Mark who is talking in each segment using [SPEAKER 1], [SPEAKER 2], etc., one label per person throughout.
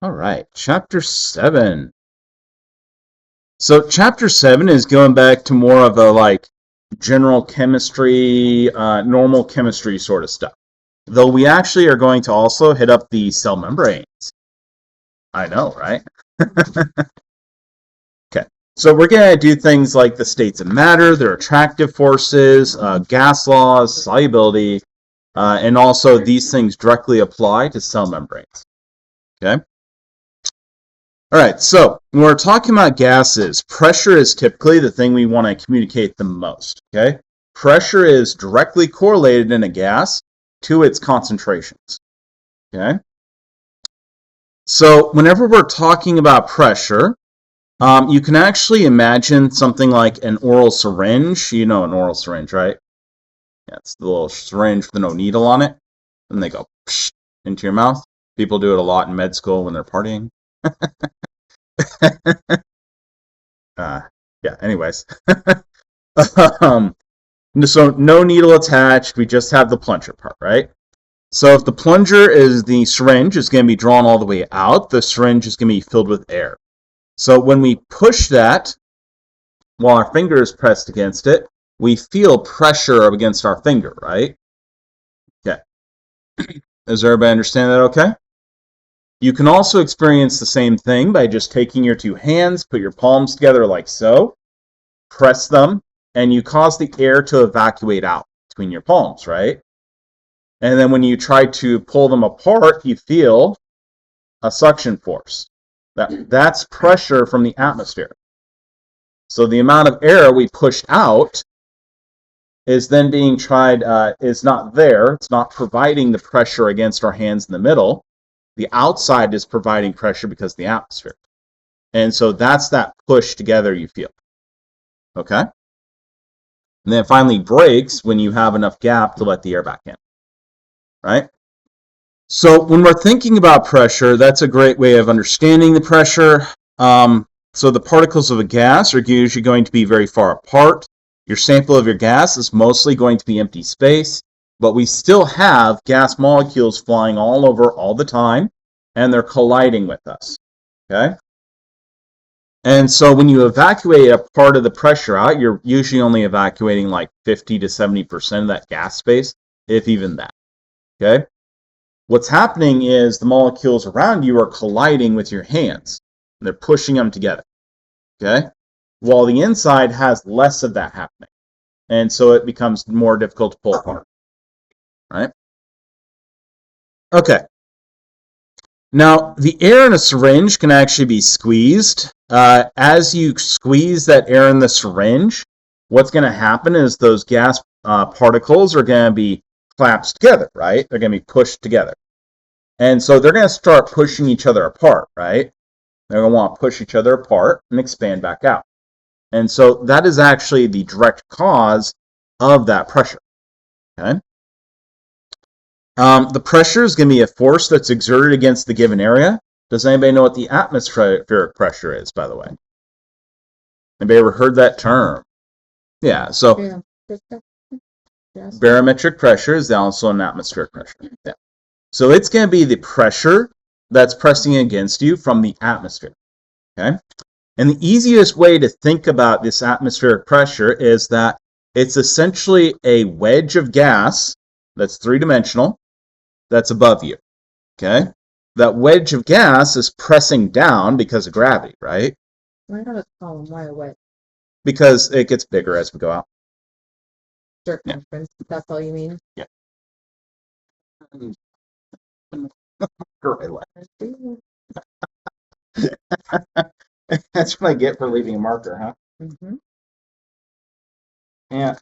[SPEAKER 1] All right, chapter 7. So chapter 7 is going back to more of a like general chemistry, normal chemistry sort of stuff. Though we actually are going to also hit up the cell membranes. I know, right? Okay, so we're going to do things like the states of matter, their attractive forces, gas laws, solubility, and also these things directly apply to cell membranes. Okay? All right, so when we're talking about gases, pressure is typically the thing we want to communicate the most, okay? Pressure is directly correlated in a gas to its concentrations, okay? So whenever we're talking about pressure, you can actually imagine something like an oral syringe. You know an oral syringe, right? Yeah, it's the little syringe with no needle on it, and they go into your mouth. People do it a lot in med school when they're partying. Yeah, anyways. So no needle attached, we just have the plunger part, right? So if the plunger is the syringe, is going to be drawn all the way out, the syringe is going to be filled with air. So when we push that, while our finger is pressed against it, we feel pressure against our finger, right? Okay. Does everybody understand that okay? You can also experience the same thing by just taking your two hands, put your palms together like so, press them, and you cause the air to evacuate out between your palms, right? And then when you try to pull them apart, you feel a suction force. That's pressure from the atmosphere. So the amount of air we pushed out is then being tried, is not there. It's not providing the pressure against our hands in the middle. The outside is providing pressure because of the atmosphere. And so that's that push together you feel. Okay? And then it finally breaks when you have enough gap to let the air back in. Right? So when we're thinking about pressure, that's a great way of understanding the pressure. So the particles of a gas are usually going to be very far apart. Your sample of your gas is mostly going to be empty space, but we still have gas molecules flying all over all the time, and they're colliding with us. Okay? And so when you evacuate a part of the pressure out, you're usually only evacuating like 50 to 70% of that gas space, if even that. Okay? What's happening is the molecules around you are colliding with your hands. They're pushing them together. Okay? While the inside has less of that happening. And so it becomes more difficult to pull apart. Right? Okay. Now, the air in a syringe can actually be squeezed. As you squeeze that air in the syringe, what's going to happen is those gas particles are going to be collapsed together, right? They're going to be pushed together. And so they're going to start pushing each other apart, right? They're going to want to push each other apart and expand back out. And so that is actually the direct cause of that pressure. Okay? The pressure is going to be a force that's exerted against the given area. Does anybody know what the atmospheric pressure is, by the way? Anybody ever heard that term? Yeah, so barometric pressure is also an atmospheric pressure. Yeah. So it's going to be the pressure that's pressing against you from the atmosphere. Okay? And the easiest way to think about this atmospheric pressure is that it's essentially a wedge of gas that's three-dimensional that's above you. Okay? That wedge of gas is pressing down because of gravity, right?
[SPEAKER 2] Why not a column? Why a wedge?
[SPEAKER 1] Because it gets bigger as we go out.
[SPEAKER 2] Circumference, that's all you mean?
[SPEAKER 1] Yeah. That's what I get for leaving a marker, huh?
[SPEAKER 2] Mm-hmm.
[SPEAKER 1] Yeah.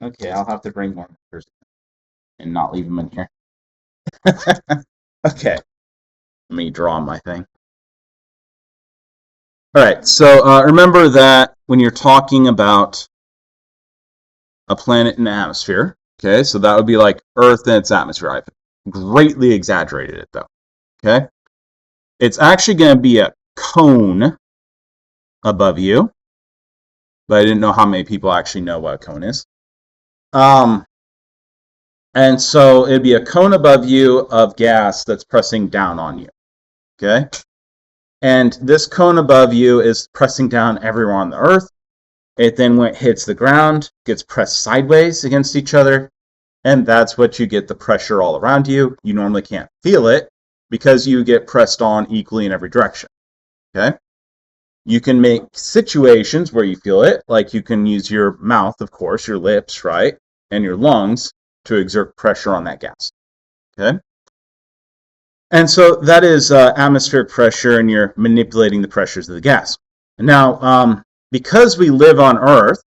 [SPEAKER 1] Okay, I'll have to bring more markers and not leave them in here. Okay. Let me draw my thing. All right, so remember that when you're talking about a planet in the atmosphere, okay, so that would be like Earth and its atmosphere. I've greatly exaggerated it, though, okay? It's actually going to be a cone above you, but I didn't know how many people actually know what a cone is. And so it'd be a cone above you of gas that's pressing down on you, Okay? And this cone above you is pressing down everywhere on the earth. It then, when it hits the ground, gets pressed sideways against each other, and that's what you get the pressure all around you. You normally can't feel it because you get pressed on equally in every direction. Okay? You can make situations where you feel it, like you can use your mouth, of course, your lips, right, and your lungs to exert pressure on that gas. Okay? And so that is atmospheric pressure, and you're manipulating the pressures of the gas. Now, because we live on Earth,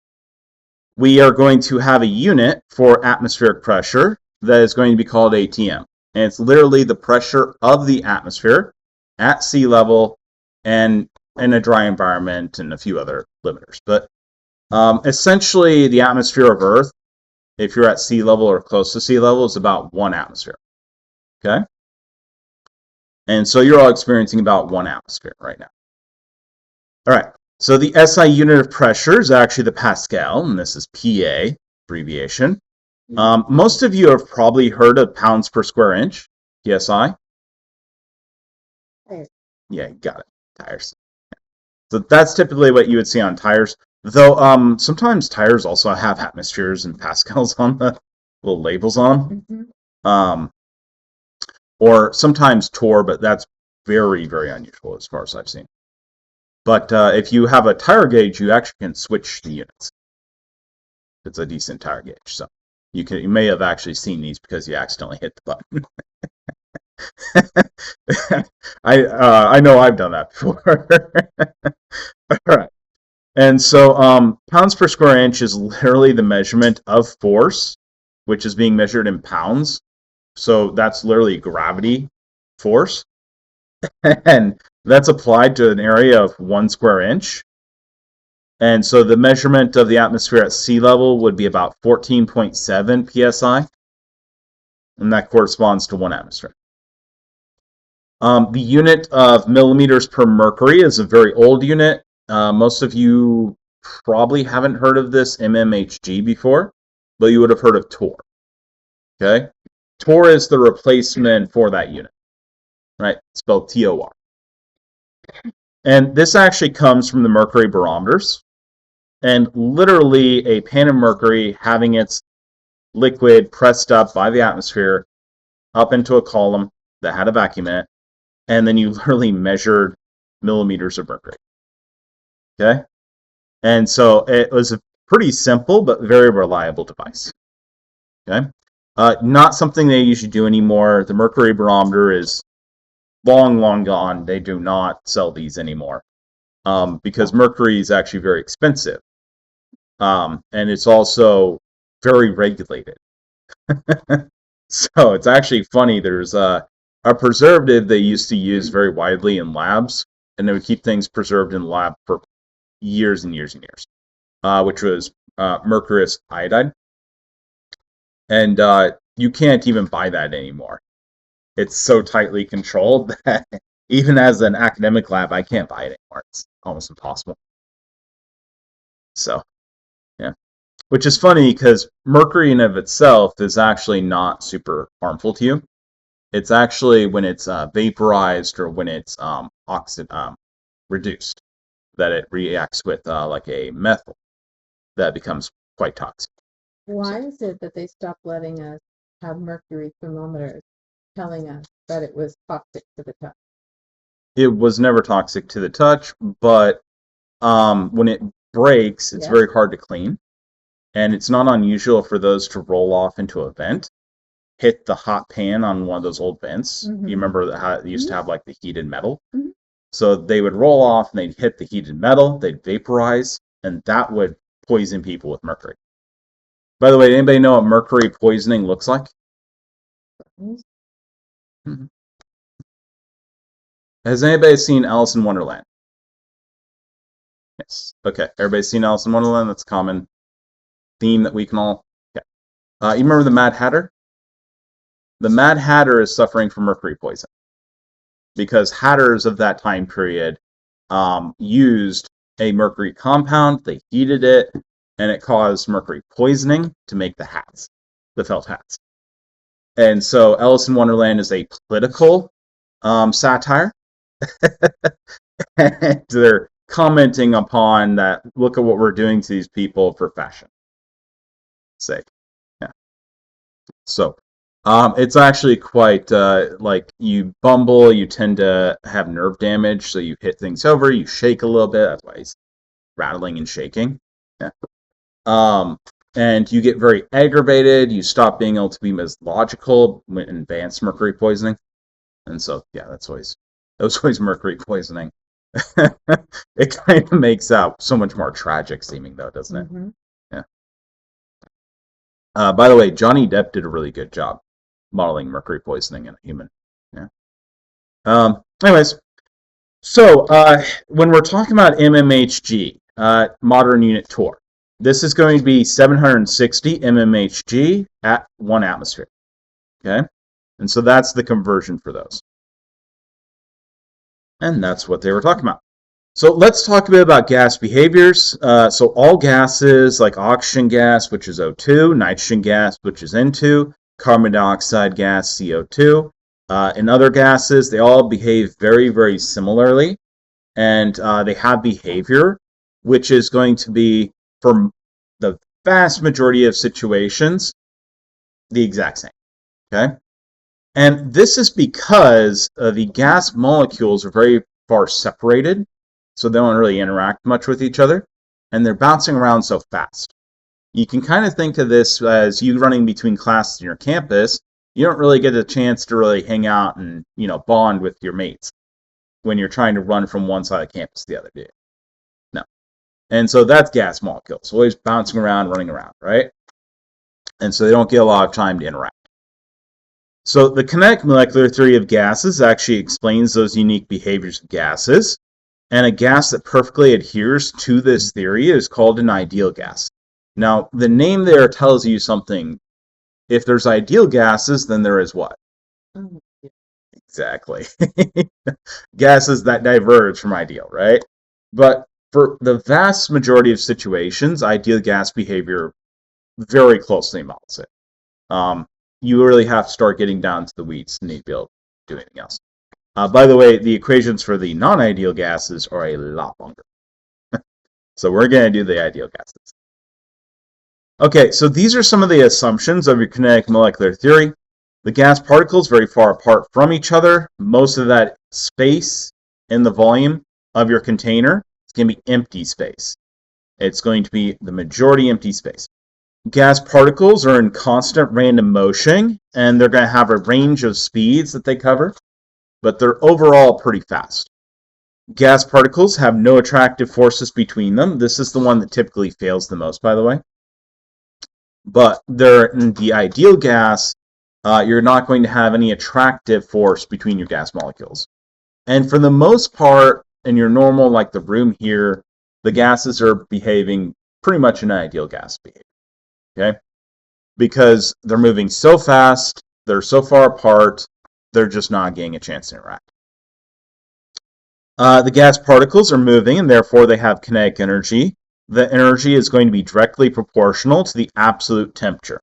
[SPEAKER 1] we are going to have a unit for atmospheric pressure that is going to be called ATM. And it's literally the pressure of the atmosphere at sea level and in a dry environment and a few other limiters. But essentially, the atmosphere of Earth, if you're at sea level or close to sea level, is about 1 atmosphere. Okay? And so you're all experiencing about 1 atmosphere right now. All right. So the SI unit of pressure is actually the Pascal, and this is PA abbreviation. Most of you have probably heard of pounds per square inch, PSI.
[SPEAKER 2] Tires.
[SPEAKER 1] Yeah, you got it. Tires. So that's typically what you would see on tires. Though sometimes tires also have atmospheres and pascals on the little labels on them. Or sometimes torr, but that's very, very unusual as far as I've seen. But if you have a tire gauge, you actually can switch the units. It's a decent tire gauge, so you may have actually seen these because you accidentally hit the button. I know I've done that before. All right. And so pounds per square inch is literally the measurement of force, which is being measured in pounds. So that's literally gravity force. And that's applied to an area of 1 square inch. And so the measurement of the atmosphere at sea level would be about 14.7 psi. And that corresponds to 1 atmosphere. The unit of millimeters per mercury is a very old unit. Most of you probably haven't heard of this mmHg before, but you would have heard of torr. Okay? Torr is the replacement for that unit, right? Spelled TOR. And this actually comes from the mercury barometers. And literally a pan of mercury having its liquid pressed up by the atmosphere up into a column that had a vacuum in it. And then you literally measured millimeters of mercury. Okay? And so it was a pretty simple but very reliable device. Okay? Not something they usually do anymore. The mercury barometer is long gone. They do not sell these anymore because mercury is actually very expensive. And it's also very regulated. So it's actually funny. There's a preservative they used to use very widely in labs, and they would keep things preserved in the lab for years and years and years, which was mercurous iodide. And you can't even buy that anymore. It's so tightly controlled that even as an academic lab, I can't buy it anymore. It's almost impossible. So, yeah. Which is funny because mercury in of itself is actually not super harmful to you. It's actually when it's vaporized or when it's reduced that it reacts with like a methyl that becomes quite toxic.
[SPEAKER 2] Why is it that they stopped letting us have mercury thermometers telling us that it was toxic to the touch?
[SPEAKER 1] It was never toxic to the touch, but when it breaks, it's very hard to clean. And it's not unusual for those to roll off into a vent, hit the hot pan on one of those old vents. You remember how it used to have like the heated metal? So they would roll off and they'd hit the heated metal, they'd vaporize, and that would poison people with mercury. By the way, anybody know what mercury poisoning looks like? Has anybody seen Alice in Wonderland? Yes. Okay. Everybody's seen Alice in Wonderland? That's a common theme that we can all... Okay. You remember the Mad Hatter? The Mad Hatter is suffering from mercury poison because hatters of that time period used a mercury compound, they heated it, and it caused mercury poisoning to make the hats, the felt hats. And so Alice in Wonderland is a political satire And they're commenting upon that, look at what we're doing to these people for fashion sake. Yeah. So, it's actually quite like you bumble, you tend to have nerve damage, so you hit things over, you shake a little bit. That's why he's rattling and shaking. Yeah. And you get very aggravated. You stop being able to be as logical when advanced mercury poisoning. And so, yeah, that's always mercury poisoning. It kind of makes out so much more tragic seeming, though, doesn't it?
[SPEAKER 2] Mm-hmm.
[SPEAKER 1] Yeah. By the way, Johnny Depp did a really good job modeling mercury poisoning in a human. Yeah. Anyways, so when we're talking about MMHG, modern unit torr, this is going to be 760 mmHg at 1 atmosphere. Okay? And so that's the conversion for those. And that's what they were talking about. So let's talk a bit about gas behaviors. So all gases, like oxygen gas, which is O2, nitrogen gas, which is N2, carbon dioxide gas, CO2, and other gases, they all behave very, very similarly. And they have behavior, which is going to be, for the vast majority of situations, the exact same. Okay? And this is because the gas molecules are very far separated, so they don't really interact much with each other, and they're bouncing around so fast. You can kind of think of this as you running between classes in your campus. You don't really get a chance to really hang out and, bond with your mates when you're trying to run from one side of campus to the other, do you? No. And so that's gas molecules, always bouncing around, running around, right? And so they don't get a lot of time to interact. So the kinetic molecular theory of gases actually explains those unique behaviors of gases. And a gas that perfectly adheres to this theory is called an ideal gas. Now, the name there tells you something. If there's ideal gases, then there is what? Exactly. Gases that diverge from ideal, right? But for the vast majority of situations, ideal gas behavior very closely models it. You really have to start getting down to the weeds to be able to do anything else. By the way, the equations for the non-ideal gases are a lot longer. So we're going to do the ideal gases. Okay, so these are some of the assumptions of your kinetic molecular theory. The gas particles very far apart from each other. Most of that space in the volume of your container is going to be empty space. It's going to be the majority empty space. Gas particles are in constant random motion, and they're going to have a range of speeds that they cover, but they're overall pretty fast. Gas particles have no attractive forces between them. This is the one that typically fails the most, by the way. But they're in the ideal gas, you're not going to have any attractive force between your gas molecules. And for the most part, in your normal, like the room here, the gases are behaving pretty much in an ideal gas behavior. Okay? Because they're moving so fast, they're so far apart, they're just not getting a chance to interact. The gas particles are moving, and therefore they have kinetic energy. The energy is going to be directly proportional to the absolute temperature.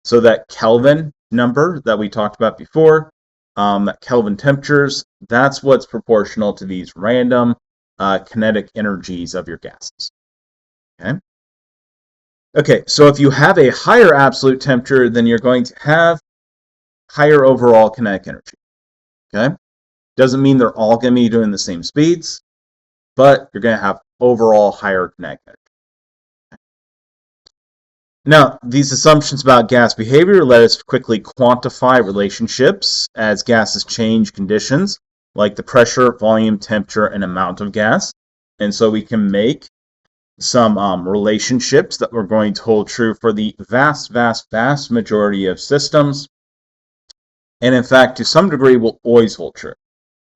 [SPEAKER 1] So that Kelvin number that we talked about before, that Kelvin temperatures, that's what's proportional to these random kinetic energies of your gases. Okay, so if you have a higher absolute temperature, then you're going to have higher overall kinetic energy. Okay? Doesn't mean they're all going to be doing the same speeds, but you're going to have overall higher kinetic energy. Now, these assumptions about gas behavior let us quickly quantify relationships as gases change conditions, like the pressure, volume, temperature, and amount of gas. And so we can make some relationships that we're going to hold true for the vast, vast, vast majority of systems. And in fact, to some degree, will always hold true.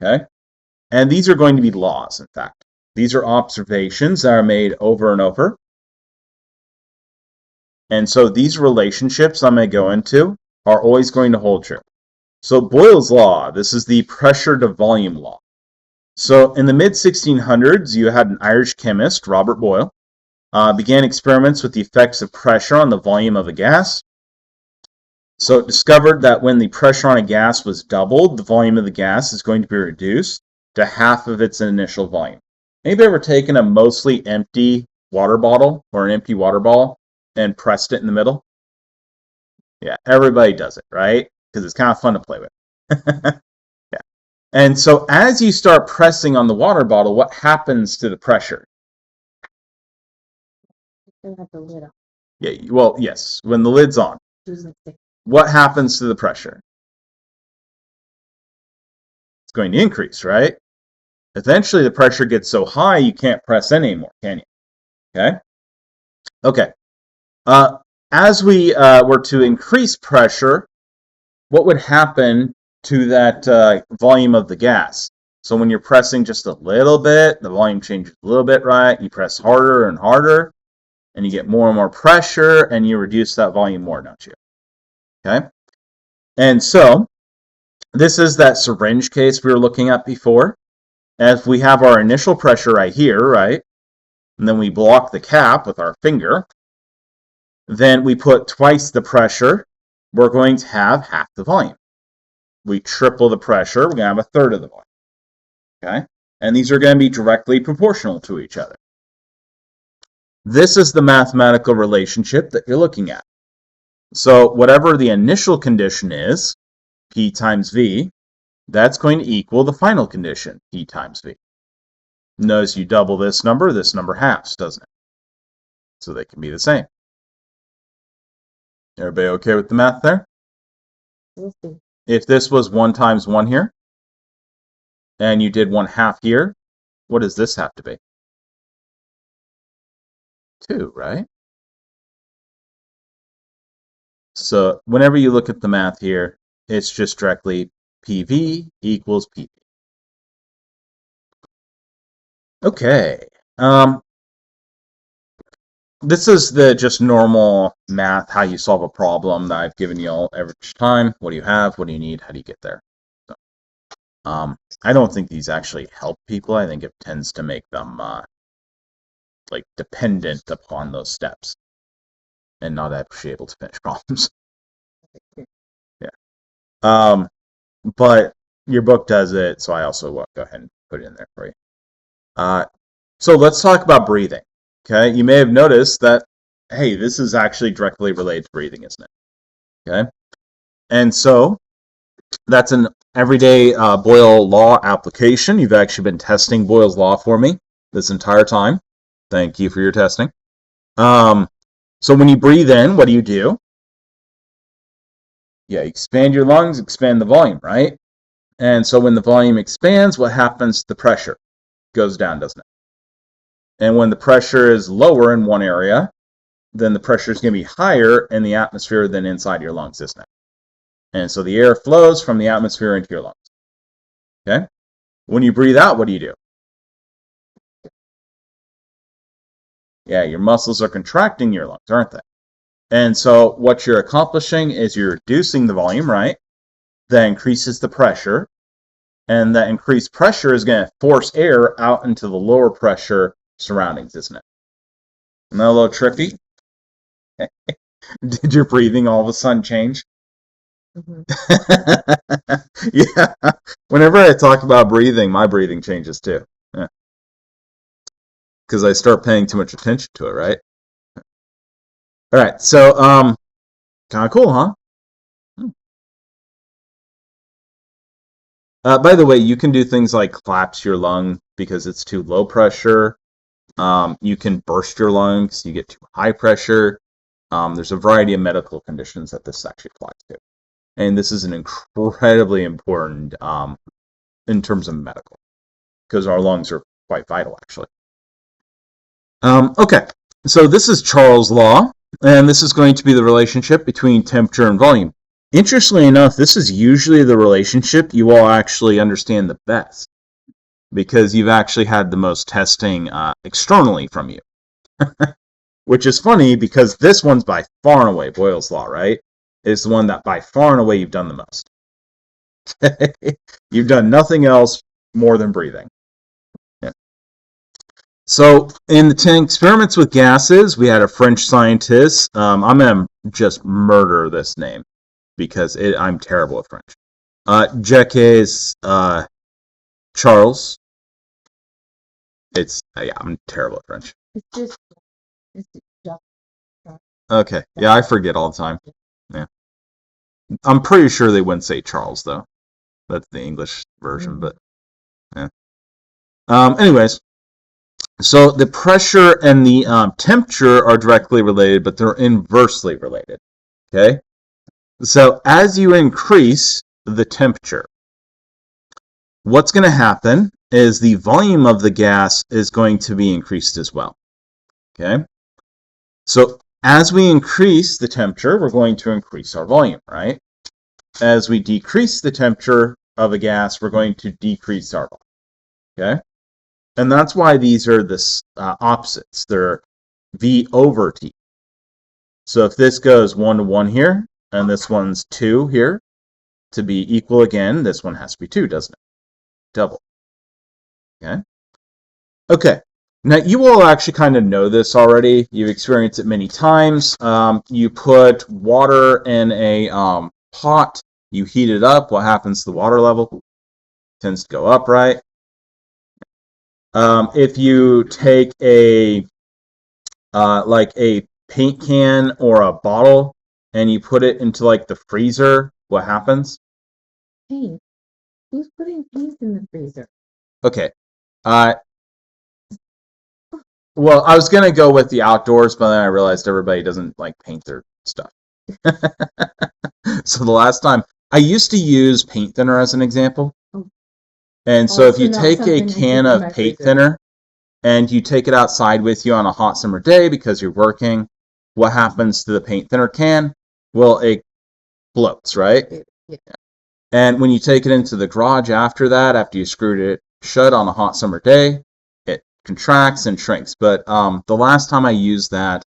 [SPEAKER 1] Okay? And these are going to be laws, in fact. These are observations that are made over and over. And so these relationships I'm going to go into are always going to hold true. So Boyle's law, this is the pressure to volume law. So in the mid-1600s, you had an Irish chemist, Robert Boyle, began experiments with the effects of pressure on the volume of a gas. So it discovered that when the pressure on a gas was doubled, the volume of the gas is going to be reduced. to half of its initial volume. Anybody ever taken a mostly empty water bottle or an empty water bottle and pressed it in the middle? Yeah, everybody does it, right? Because it's kind of fun to play with. Yeah. And so as you start pressing on the water bottle, what happens to the pressure?
[SPEAKER 2] They have the lid on.
[SPEAKER 1] Yeah, well, yes, when the lid's on, what happens to the pressure? It's going to increase, right? Eventually, the pressure gets so high you can't press anymore, can you? Okay? Okay. As we were to increase pressure, what would happen to that volume of the gas? So when you're pressing just a little bit, the volume changes a little bit, right? You press harder and harder, and you get more and more pressure, and you reduce that volume more, don't you? Okay? And so, this is that syringe case we were looking at before. If we have our initial pressure right here, right, and then we block the cap with our finger, then we put twice the pressure, we're going to have half the volume. We triple the pressure, we're going to have a third of the volume. Okay? And these are going to be directly proportional to each other. This is the mathematical relationship that you're looking at. So whatever the initial condition is, P times V, that's going to equal the final condition, P times V. Notice you double this number halves, doesn't it? So they can be the same. Everybody okay with the math there?
[SPEAKER 2] We'll see.
[SPEAKER 1] If this was 1 times 1 here, and you did 1/2 here, what does this have to be? 2, right? So whenever you look at the math here, it's just directly PV equals PV. Okay. This is the just normal math, how you solve a problem that I've given you all average time. What do you have? What do you need? How do you get there? So, I don't think these actually help people. I think it tends to make them like dependent upon those steps and not actually able to finish problems. Yeah. But your book does it, so I also will go ahead and put it in there for you. So let's talk about breathing. Okay, you may have noticed that, hey, this is actually directly related to breathing, isn't it? Okay, and so that's an everyday Boyle law application. You've actually been testing Boyle's law for me this entire time. Thank you for your testing. So when you breathe in, what do? Yeah, you expand your lungs, expand the volume, right? And so when the volume expands, what happens to the pressure? It goes down, doesn't it? And when the pressure is lower in one area, then the pressure is going to be higher in the atmosphere than inside your lungs, isn't it? And so the air flows from the atmosphere into your lungs. Okay? When you breathe out, what do? Yeah, your muscles are contracting your lungs, aren't they? And so what you're accomplishing is you're reducing the volume, right? That increases the pressure. And that increased pressure is going to force air out into the lower pressure surroundings, isn't it? Isn't that a little trippy? Did your breathing all of a sudden change? Mm-hmm. Yeah. Whenever I talk about breathing, my breathing changes too. Yeah. Because I start paying too much attention to it, right? All right. So, kind of cool, huh? By the way, you can do things like collapse your lung because it's too low pressure. You can burst your lungs, you get too high pressure. There's a variety of medical conditions that this actually applies to. And this is an incredibly important in terms of medical, because our lungs are quite vital, actually. Okay, so this is Charles' law, and this is going to be the relationship between temperature and volume. Interestingly enough, this is usually the relationship you all actually understand the best, because you've actually had the most testing externally from you. Which is funny, because this one's by far and away, Boyle's law, right? Is the one that by far and away you've done the most. You've done nothing else more than breathing. Yeah. So in the 10 experiments with gases, we had a French scientist. I'm going to just murder this name because I'm terrible with French. Jacques Charles. It's yeah, I'm terrible at French.
[SPEAKER 2] It's just Jacques.
[SPEAKER 1] Okay, yeah, I forget all the time. Yeah, I'm pretty sure they wouldn't say Charles though. That's the English version, but yeah. Anyways, so the pressure and the temperature are directly related, but they're inversely related. Okay, so as you increase the temperature, what's going to happen is the volume of the gas is going to be increased as well. Okay, so as we increase the temperature, we're going to increase our volume, right? As we decrease the temperature of a gas, we're going to decrease our volume. Okay, and that's why these are the opposites. They're V over T. So if this goes 1 to 1 here, and this one's 2 here, to be equal again, this one has to be 2, doesn't it? Double. Okay. Okay. Now you all actually kind of know this already. You've experienced it many times. You put water in a pot. You heat it up. What happens to the water level? It tends to go up, right? If you take a like a paint can or a bottle and you put it into like the freezer, what happens?
[SPEAKER 2] Paint? Who's putting paint in the freezer?
[SPEAKER 1] Okay. Well, I was gonna go with the outdoors, but then I realized everybody doesn't like paint their stuff. So the last time I used to use paint thinner as an example. And so if you take a can of paint thinner and you take it outside with you on a hot summer day because you're working, what happens to the paint thinner can? Well, it bloats, right?
[SPEAKER 2] Yeah.
[SPEAKER 1] And when you take it into the garage after that, after you screwed it shut on a hot summer day, it contracts and shrinks. But the last time I used that,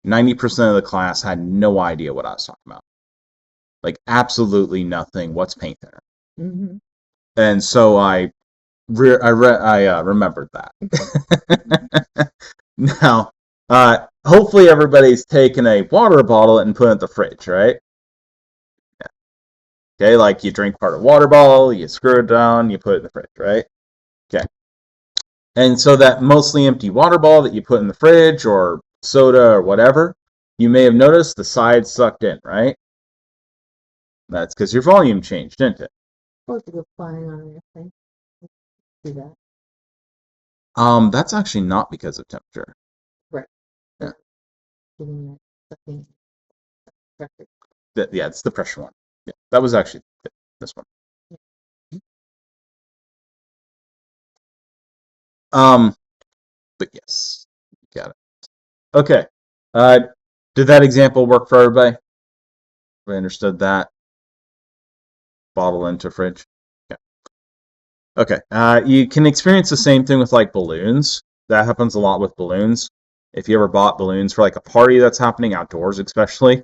[SPEAKER 1] 90% of the class had no idea what I was talking about. Like absolutely nothing. What's paint thinner? Mm-hmm. And so I remembered that. Now, hopefully everybody's taken a water bottle and put it in the fridge, right? Yeah. Okay, like you drink part of a water bottle, you screw it down, you put it in the fridge, right? Okay. And so that mostly empty water bottle that you put in the fridge or soda or whatever, you may have noticed the sides sucked in, right? That's because your volume changed, didn't it?
[SPEAKER 2] Or to go flying on an airplane. Do that.
[SPEAKER 1] That's actually not because of temperature.
[SPEAKER 2] Right.
[SPEAKER 1] Yeah. Yeah, it's the pressure one. Yeah, that was actually this one. But yes, got it. Okay. Did that example work for everybody? We understood that. Bottle into fridge. Yeah. Okay. You can experience the same thing with like balloons. That happens a lot with balloons. If you ever bought balloons for like a party that's happening outdoors, especially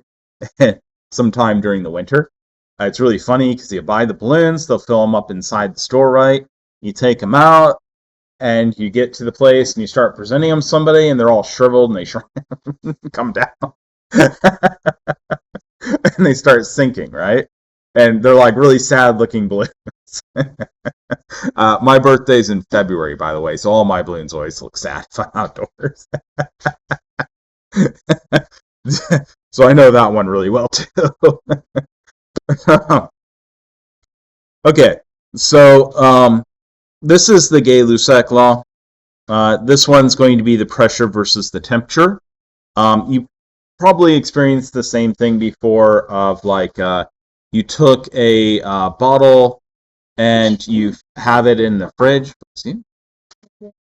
[SPEAKER 1] sometime during the winter, it's really funny because you buy the balloons, they'll fill them up inside the store, right? You take them out, and you get to the place and you start presenting them to somebody, and they're all shriveled and they come down, and they start sinking, right? And they're like really sad-looking balloons. My birthday's in February, by the way, so all my balloons always look sad if I'm outdoors. So I know that one really well too. Okay, so this is the Gay-Lussac law. This one's going to be the pressure versus the temperature. You probably experienced the same thing before of like you took a bottle and you have it in the fridge,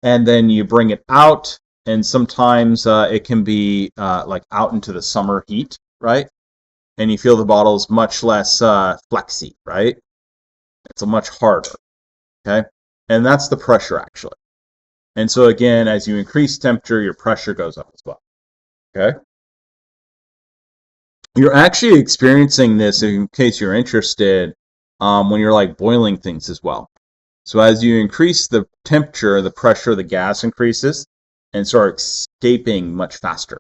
[SPEAKER 1] and then you bring it out, and sometimes it can be like out into the summer heat, right? And you feel the bottle's much less flexy, right? It's a much harder, okay? And that's the pressure, actually. And so again, as you increase temperature, your pressure goes up as well, okay? You're actually experiencing this, in case you're interested, when you're like boiling things as well. So as you increase the temperature, the pressure of the gas increases and start escaping much faster,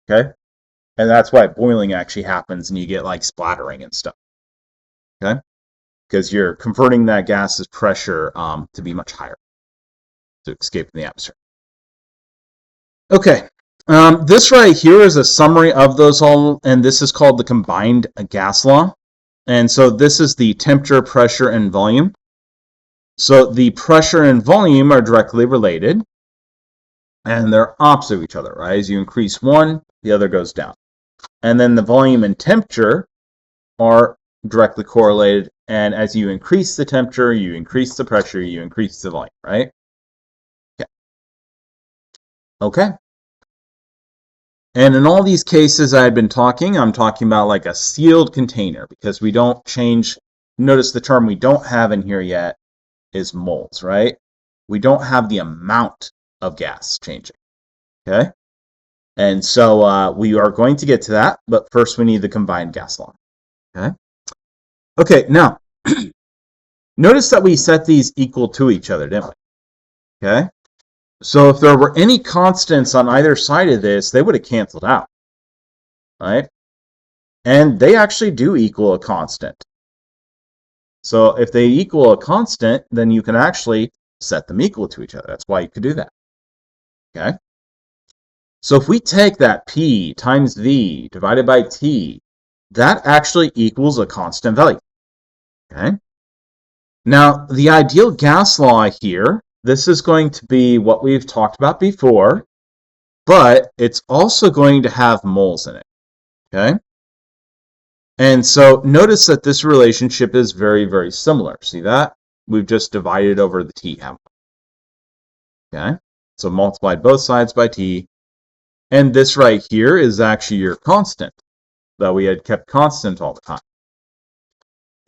[SPEAKER 1] okay? And that's why boiling actually happens and you get like splattering and stuff, okay? because you're converting that gas's pressure to be much higher to escape in the atmosphere. Okay, this right here is a summary of those all, and this is called the combined gas law. And so this is the temperature, pressure, and volume. So the pressure and volume are directly related, and they're opposite of each other, right? As you increase one, the other goes down. And then the volume and temperature are directly correlated, and as you increase the temperature, you increase the pressure, you increase the volume, right? Okay. And in all these cases I'm talking about like a sealed container, because we don't change. Notice the term we don't have in here yet is moles, right? We don't have the amount of gas changing, okay? And so we are going to get to that, but first we need the combined gas law, okay? Okay, now, notice that we set these equal to each other, didn't we? Okay? So if there were any constants on either side of this, they would have canceled out, right? And they actually do equal a constant. So if they equal a constant, then you can actually set them equal to each other. That's why you could do that, okay? So if we take that P times V divided by T, that actually equals a constant value, okay? Now, the ideal gas law here, this is going to be what we've talked about before, but it's also going to have moles in it, okay? And so notice that this relationship is very, very similar. See that? We've just divided over the T hamlet, okay? So multiplied both sides by T, and this right here is actually your constant that we had kept constant all the time.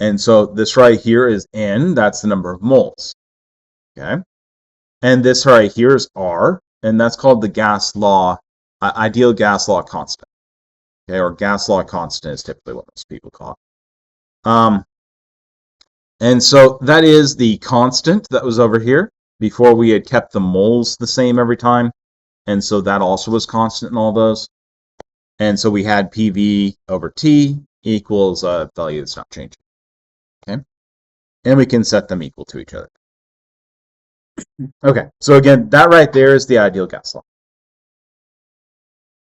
[SPEAKER 1] And so this right here is N, that's the number of moles, okay? And this right here is R, and that's called the gas law, ideal gas law constant. Okay, or gas law constant is typically what most people call it. And so that is the constant that was over here. Before we had kept the moles the same every time, and so that also was constant in all those. And so we had PV over T equals a value that's not changing. Okay, and we can set them equal to each other. Okay, so again, that right there is the ideal gas law.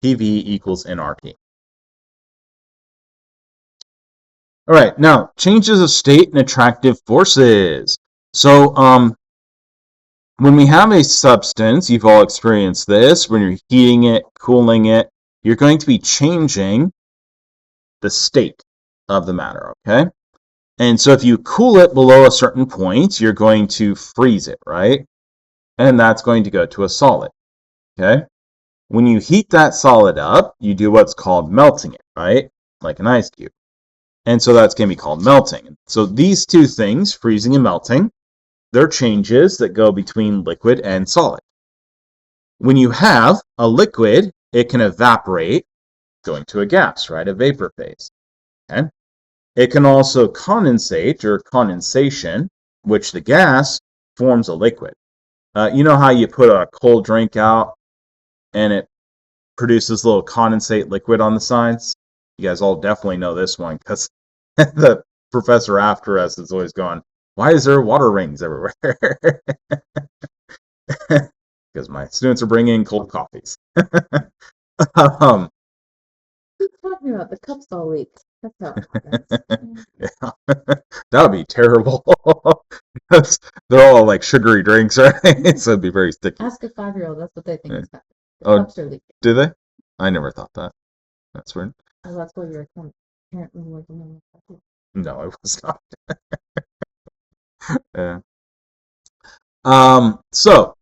[SPEAKER 1] PV equals nRT. All right, now changes of state and attractive forces. So when we have a substance, you've all experienced this, when you're heating it, cooling it, you're going to be changing the state of the matter, okay? And so if you cool it below a certain point, you're going to freeze it, right? And that's going to go to a solid, okay? When you heat that solid up, you do what's called melting it, right? Like an ice cube. And so that's going to be called melting. So these two things, freezing and melting, they're changes that go between liquid and solid. When you have a liquid, it can evaporate, going to a gas, right? A vapor phase, okay? It can also condensate, or condensation, which the gas forms a liquid. You know how you put a cold drink out and it produces a little condensate liquid on the sides? You guys all definitely know this one because the professor after us is always going, why is there water rings everywhere? Because my students are bringing cold coffees.
[SPEAKER 2] What are you talking about? The cups all leak. That's how it happens.
[SPEAKER 1] Yeah. That would be terrible. They're all like sugary drinks, right? So it'd be very sticky.
[SPEAKER 2] Ask a 5-year-old. That's what they think is happening. The
[SPEAKER 1] Oh,
[SPEAKER 2] cups are leaking.
[SPEAKER 1] do they? I never thought that. That's weird.
[SPEAKER 2] Oh, that's why you're apparently working on the
[SPEAKER 1] No, I was not. Yeah. So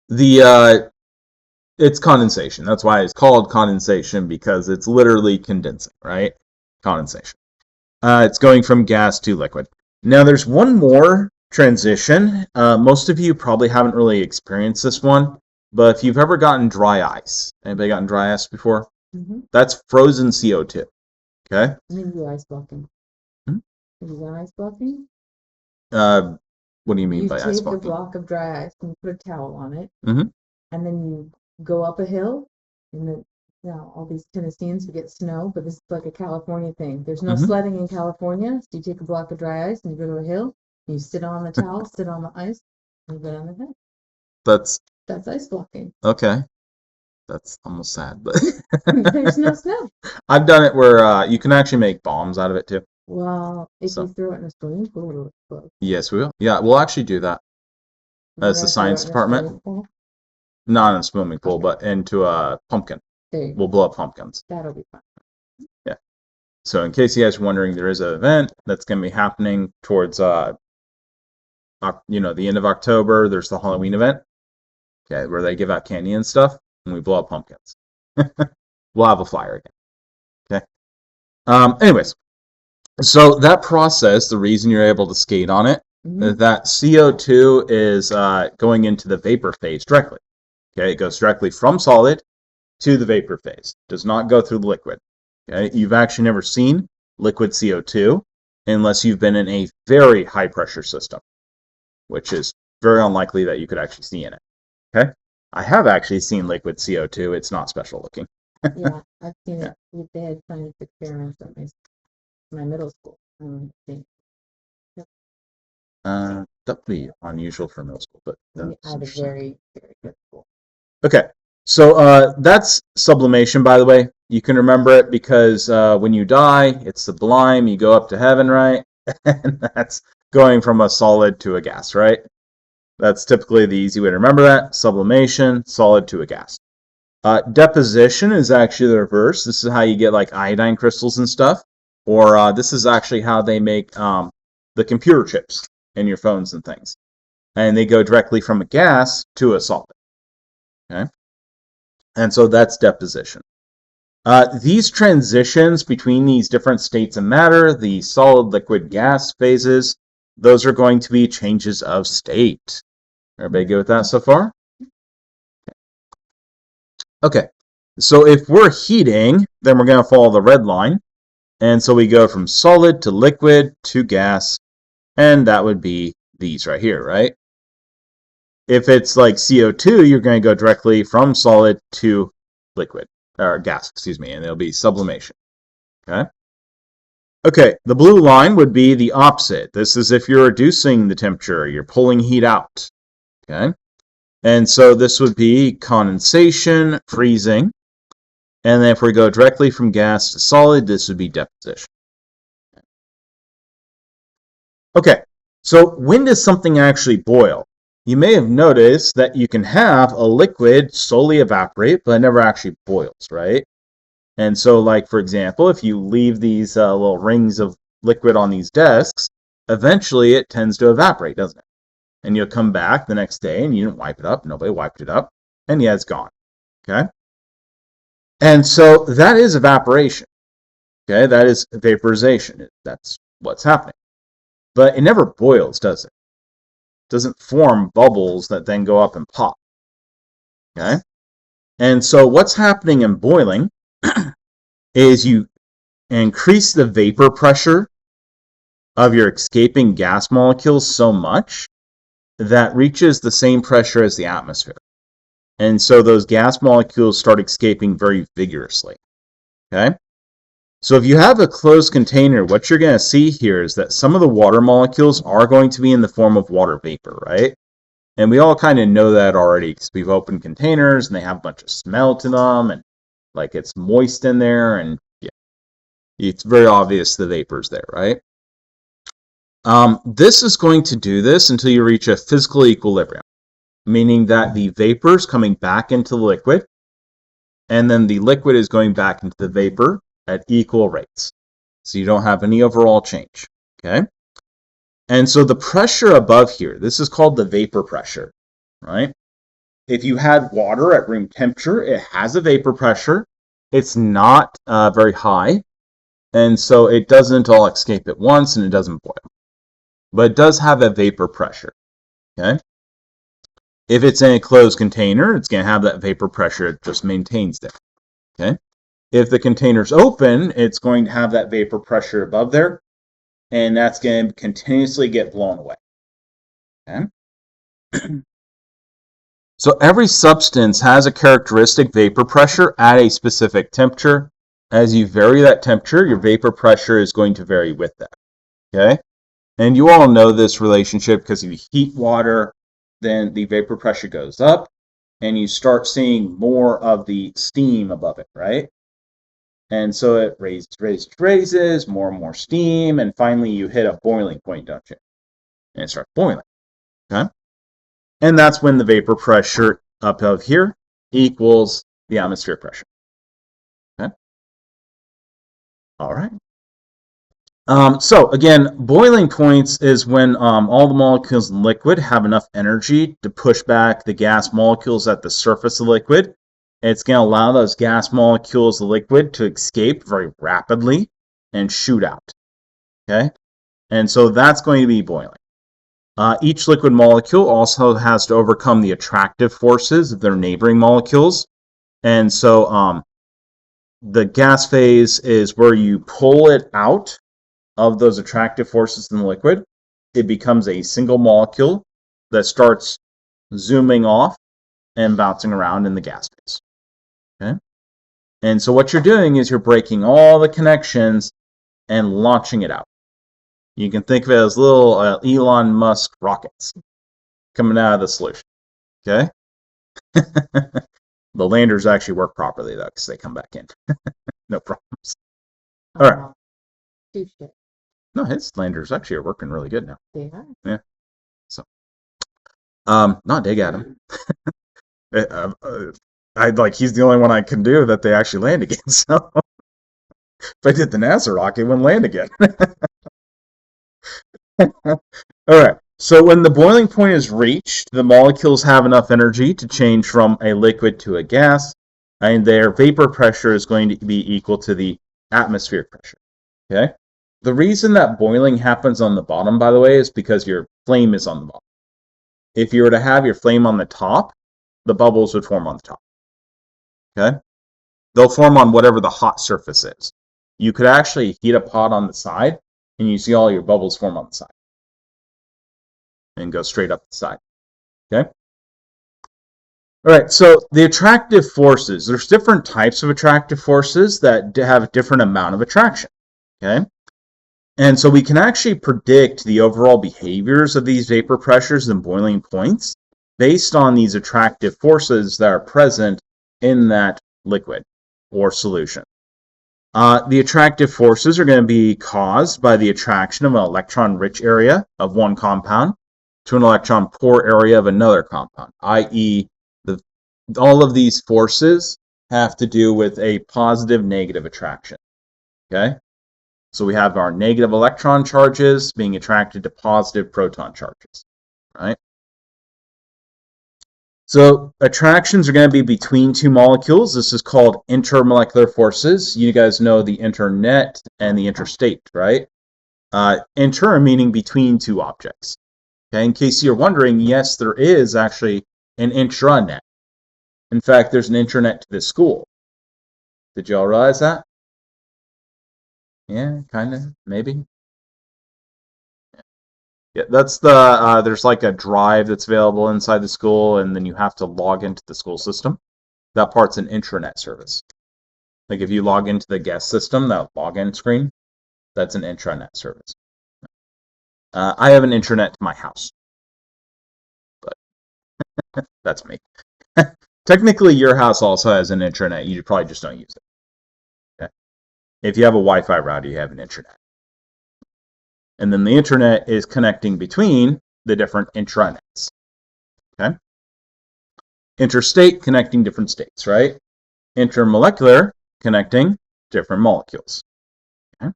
[SPEAKER 1] the it's condensation. That's why it's called condensation, because it's literally condensing, right? Condensation. It's going from gas to liquid. Now there's one more transition. Most of you probably haven't really experienced this one, but if you've ever gotten dry ice, anybody gotten dry ice before?
[SPEAKER 2] Mm-hmm.
[SPEAKER 1] That's frozen CO2. Okay.
[SPEAKER 2] Maybe you're ice blocking.
[SPEAKER 1] Hmm?
[SPEAKER 2] Have you done ice blocking?
[SPEAKER 1] What do you mean
[SPEAKER 2] You
[SPEAKER 1] by
[SPEAKER 2] take
[SPEAKER 1] ice
[SPEAKER 2] a
[SPEAKER 1] blocking?
[SPEAKER 2] block of dry ice and you put a towel on it,
[SPEAKER 1] Mm-hmm.
[SPEAKER 2] and then you go up a hill, and all these Tennesseans who get snow, but this is like a California thing. There's no
[SPEAKER 1] Mhm.
[SPEAKER 2] sledding in California, so you take a block of dry ice and you go to a hill, you sit on the towel, sit on the ice, and you go down the hill.
[SPEAKER 1] That's
[SPEAKER 2] That's ice blocking.
[SPEAKER 1] okay. That's almost sad, but
[SPEAKER 2] There's no snow.
[SPEAKER 1] I've done it where you can actually make bombs out of it too.
[SPEAKER 2] Well, if
[SPEAKER 1] So
[SPEAKER 2] you throw it in a swimming pool, it'll explode.
[SPEAKER 1] yes, we will. Yeah, we'll actually do that as the
[SPEAKER 2] You're gonna throw it
[SPEAKER 1] science
[SPEAKER 2] in a
[SPEAKER 1] department.
[SPEAKER 2] swimming pool?
[SPEAKER 1] Not in a swimming pool, but into a pumpkin.
[SPEAKER 2] There you go.
[SPEAKER 1] We'll blow up pumpkins.
[SPEAKER 2] That'll be fun.
[SPEAKER 1] Yeah. So in case you guys are wondering, there is an event that's going to be happening towards the end of October. There's the Halloween event, okay, where they give out candy and stuff, and we blow up pumpkins. We'll have a flyer again. Okay. Anyways, so that process, the reason you're able to skate on it, that CO2 is going into the vapor phase directly. Okay, it goes directly from solid to the vapor phase. Does not go through the liquid. Okay, you've actually never seen liquid CO2 unless you've been in a very high pressure system, which is very unlikely that you could actually see in it. Okay, I have actually seen liquid CO2. It's not special looking.
[SPEAKER 2] Yeah, I've seen it. They had science experiments at my middle school.
[SPEAKER 1] That would be unusual for middle school, but
[SPEAKER 2] I had a very, very good school.
[SPEAKER 1] Okay, so that's sublimation, by the way. You can remember it because when you die, it's sublime. You go up to heaven, right? And that's going from a solid to a gas, right? That's typically the easy way to remember that. Sublimation, solid to a gas. Deposition is actually the reverse. This is how you get like iodine crystals and stuff. Or this is actually how they make the computer chips in your phones and things. And they go directly from a gas to a solid. Okay? And so that's deposition. These transitions between these different states of matter, the solid, liquid, gas phases, those are going to be changes of state. Everybody good with that so far? Okay, so if we're heating, then we're going to follow the red line. And so we go from solid to liquid to gas, and that would be these right here, right? If it's like CO2, you're going to go directly from solid to liquid, or gas, excuse me, and it'll be sublimation. Okay? Okay, the blue line would be the opposite. This is if you're reducing the temperature, you're pulling heat out. Okay? And so this would be condensation, freezing. And then if we go directly from gas to solid, this would be deposition. Okay, so when does something actually boil? You may have noticed that you can have a liquid slowly evaporate, but it never actually boils, right? And so, like, for example, if you leave these little rings of liquid on these desks, eventually it tends to evaporate, doesn't it? And you'll come back the next day and you didn't wipe it up, nobody wiped it up, and yeah, it's gone. Okay? And so that is evaporation. Okay, that is vaporization. That's what's happening. But it never boils, does it? It doesn't form bubbles that then go up and pop. Okay? And so what's happening in boiling is you increase the vapor pressure of your escaping gas molecules so much that reaches the same pressure as the atmosphere. And so those gas molecules start escaping very vigorously. Okay? So if you have a closed container, what you're going to see here is that some of the water molecules are going to be in the form of water vapor, right? And we all kind of know that already because we've opened containers and they have a bunch of smell to them and like it's moist in there and yeah, it's very obvious the vapor's there, right? This is going to do this until you reach a physical equilibrium, meaning that the vapor is coming back into the liquid and then the liquid is going back into the vapor at equal rates. So you don't have any overall change, okay? And so the pressure above here, this is called the vapor pressure, right? If you had water at room temperature, it has a vapor pressure. It's not very high, and so it doesn't all escape at once and it doesn't boil. But it does have a vapor pressure, okay? If it's in a closed container, it's going to have that vapor pressure. It just maintains there, okay? If the container's open, it's going to have that vapor pressure above there, and that's going to continuously get blown away. Okay? So every substance has a characteristic vapor pressure at a specific temperature. As you vary that temperature, your vapor pressure is going to vary with that. Okay? And you all know this relationship because if you heat water, then the vapor pressure goes up and you start seeing more of the steam above it, right? And so it raises, more and more steam, and finally you hit a boiling point, don't you? And it starts boiling. Okay? And that's when the vapor pressure up of here equals the atmospheric pressure. Okay? All right. So again, boiling points is when all the molecules in liquid have enough energy to push back the gas molecules at the surface of the liquid. It's going to allow those gas molecules of liquid to escape very rapidly and shoot out. Okay? And so that's going to be boiling. Each liquid molecule also has to overcome the attractive forces of their neighboring molecules. And so the gas phase is where you pull it out of those attractive forces in the liquid. It becomes a single molecule that starts zooming off and bouncing around in the gas phase. Okay? And so what you're doing is you're breaking all the connections and launching it out. You can think of it as little Elon Musk rockets coming out of the solution. Okay? The landers actually work properly, though, because they come back in. No problems. All right.
[SPEAKER 2] Touché.
[SPEAKER 1] No, his landers actually are working really good now.
[SPEAKER 2] They are.
[SPEAKER 1] Yeah. So, not dig at him. He's the only one I can do that they actually land again. So, if I did the NASA rocket, it wouldn't land again. All right. So when the boiling point is reached, the molecules have enough energy to change from a liquid to a gas, and their vapor pressure is going to be equal to the atmospheric pressure. Okay? The reason that boiling happens on the bottom, by the way, is because your flame is on the bottom. If you were to have your flame on the top, the bubbles would form on the top. Okay? They'll form on whatever the hot surface is. You could actually heat a pot on the side, and you see all your bubbles form on the side. And go straight up the side. Okay? All right, so the attractive forces. There's different types of attractive forces that have a different amount of attraction. Okay? And so we can actually predict the overall behaviors of these vapor pressures and boiling points based on these attractive forces that are present in that liquid or solution. The attractive forces are going to be caused by the attraction of an electron-rich area of one compound to an electron-poor area of another compound, i.e., all of these forces have to do with a positive-negative attraction. Okay? So we have our negative electron charges being attracted to positive proton charges, right? So attractions are going to be between two molecules. This is called intermolecular forces. You guys know the internet and the interstate, right? Inter meaning between two objects. Okay, in case you're wondering, yes, there is actually an intranet. In fact, there's an intranet to this school. Did y'all realize that? Yeah, kind of, maybe. Yeah, that's the, there's like a drive that's available inside the school, and then you have to log into the school system. That part's an intranet service. Like if you log into the guest system, that login screen, that's an intranet service. I have an intranet to my house, but that's me. Technically, your house also has an intranet. You probably just don't use it. Okay? If you have a Wi-Fi router, you have an intranet. And then the internet is connecting between the different intranets. Okay? Interstate, connecting different states, right? Intermolecular, connecting different molecules. Okay?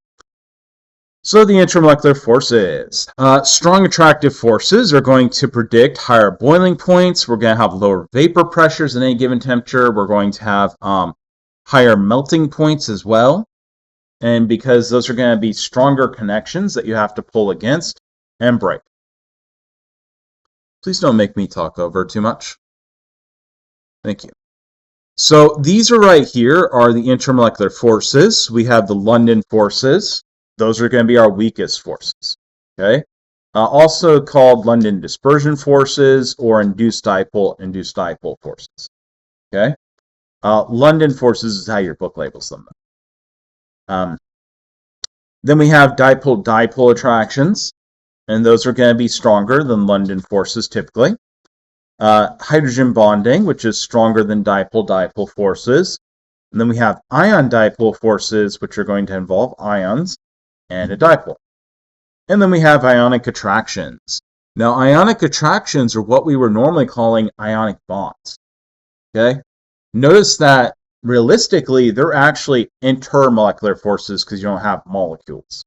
[SPEAKER 1] So the intermolecular forces. Strong attractive forces are going to predict higher boiling points. We're going to have lower vapor pressures at any given temperature. We're going to have higher melting points as well. And because those are going to be stronger connections that you have to pull against and break. Please don't make me talk over too much. Thank you. So these are right here are the intermolecular forces. We have the London forces. Those are going to be our weakest forces. Okay. also called London dispersion forces or induced dipole forces. Okay? London forces is how your book labels them. Then we have dipole-dipole attractions, and those are going to be stronger than London forces typically. Hydrogen bonding, which is stronger than dipole-dipole forces. And then we have ion dipole forces, which are going to involve ions and a dipole. And then we have ionic attractions. Now, ionic attractions are what we were normally calling ionic bonds. Okay? Notice that realistically, they're actually intermolecular forces because you don't have molecules.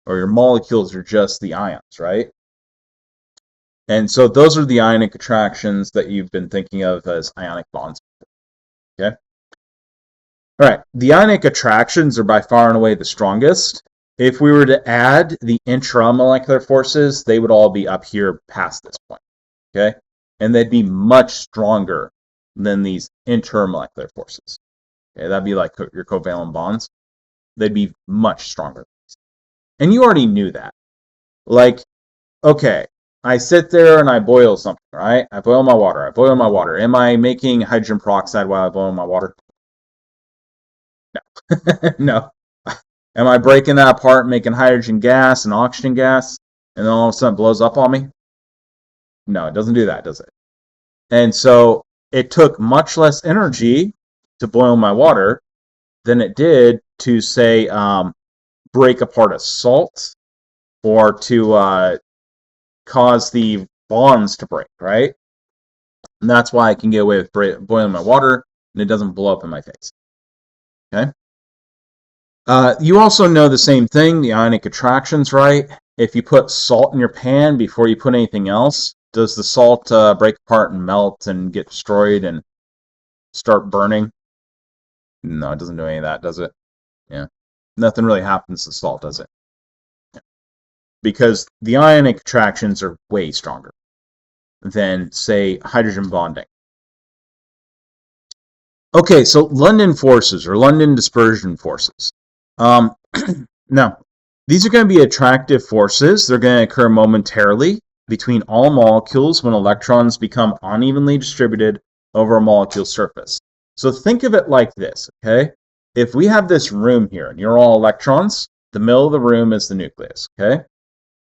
[SPEAKER 1] Or your molecules are just the ions, right? And so those are the ionic attractions that you've been thinking of as ionic bonds. Okay? All right, the ionic attractions are by far and away the strongest. If we were to add the intramolecular forces, they would all be up here past this point. Okay? And they'd be much stronger than these intermolecular forces. Okay, that'd be like your covalent bonds. They'd be much stronger. And you already knew that. Like, okay, I sit there and I boil something, right? I boil my water. Am I making hydrogen peroxide while I boil my water? No. No. Am I breaking that apart, making hydrogen gas and oxygen gas, and then all of a sudden it blows up on me? No, it doesn't do that, does it? And so it took much less energy to boil my water than it did to, say, break apart a salt or to cause the bonds to break, right? And that's why I can get away with boiling my water and it doesn't blow up in my face. Okay? You also know the same thing, the ionic attractions, right? If you put salt in your pan before you put anything else, does the salt break apart and melt and get destroyed and start burning? No, it doesn't do any of that, does it? Yeah. Nothing really happens to salt, does it? Yeah. Because the ionic attractions are way stronger than, say, hydrogen bonding. Okay, so London forces or London dispersion forces. Now, these are going to be attractive forces. They're going to occur momentarily between all molecules when electrons become unevenly distributed over a molecule surface. So think of it like this, okay? If we have this room here and you're all electrons, the middle of the room is the nucleus, okay?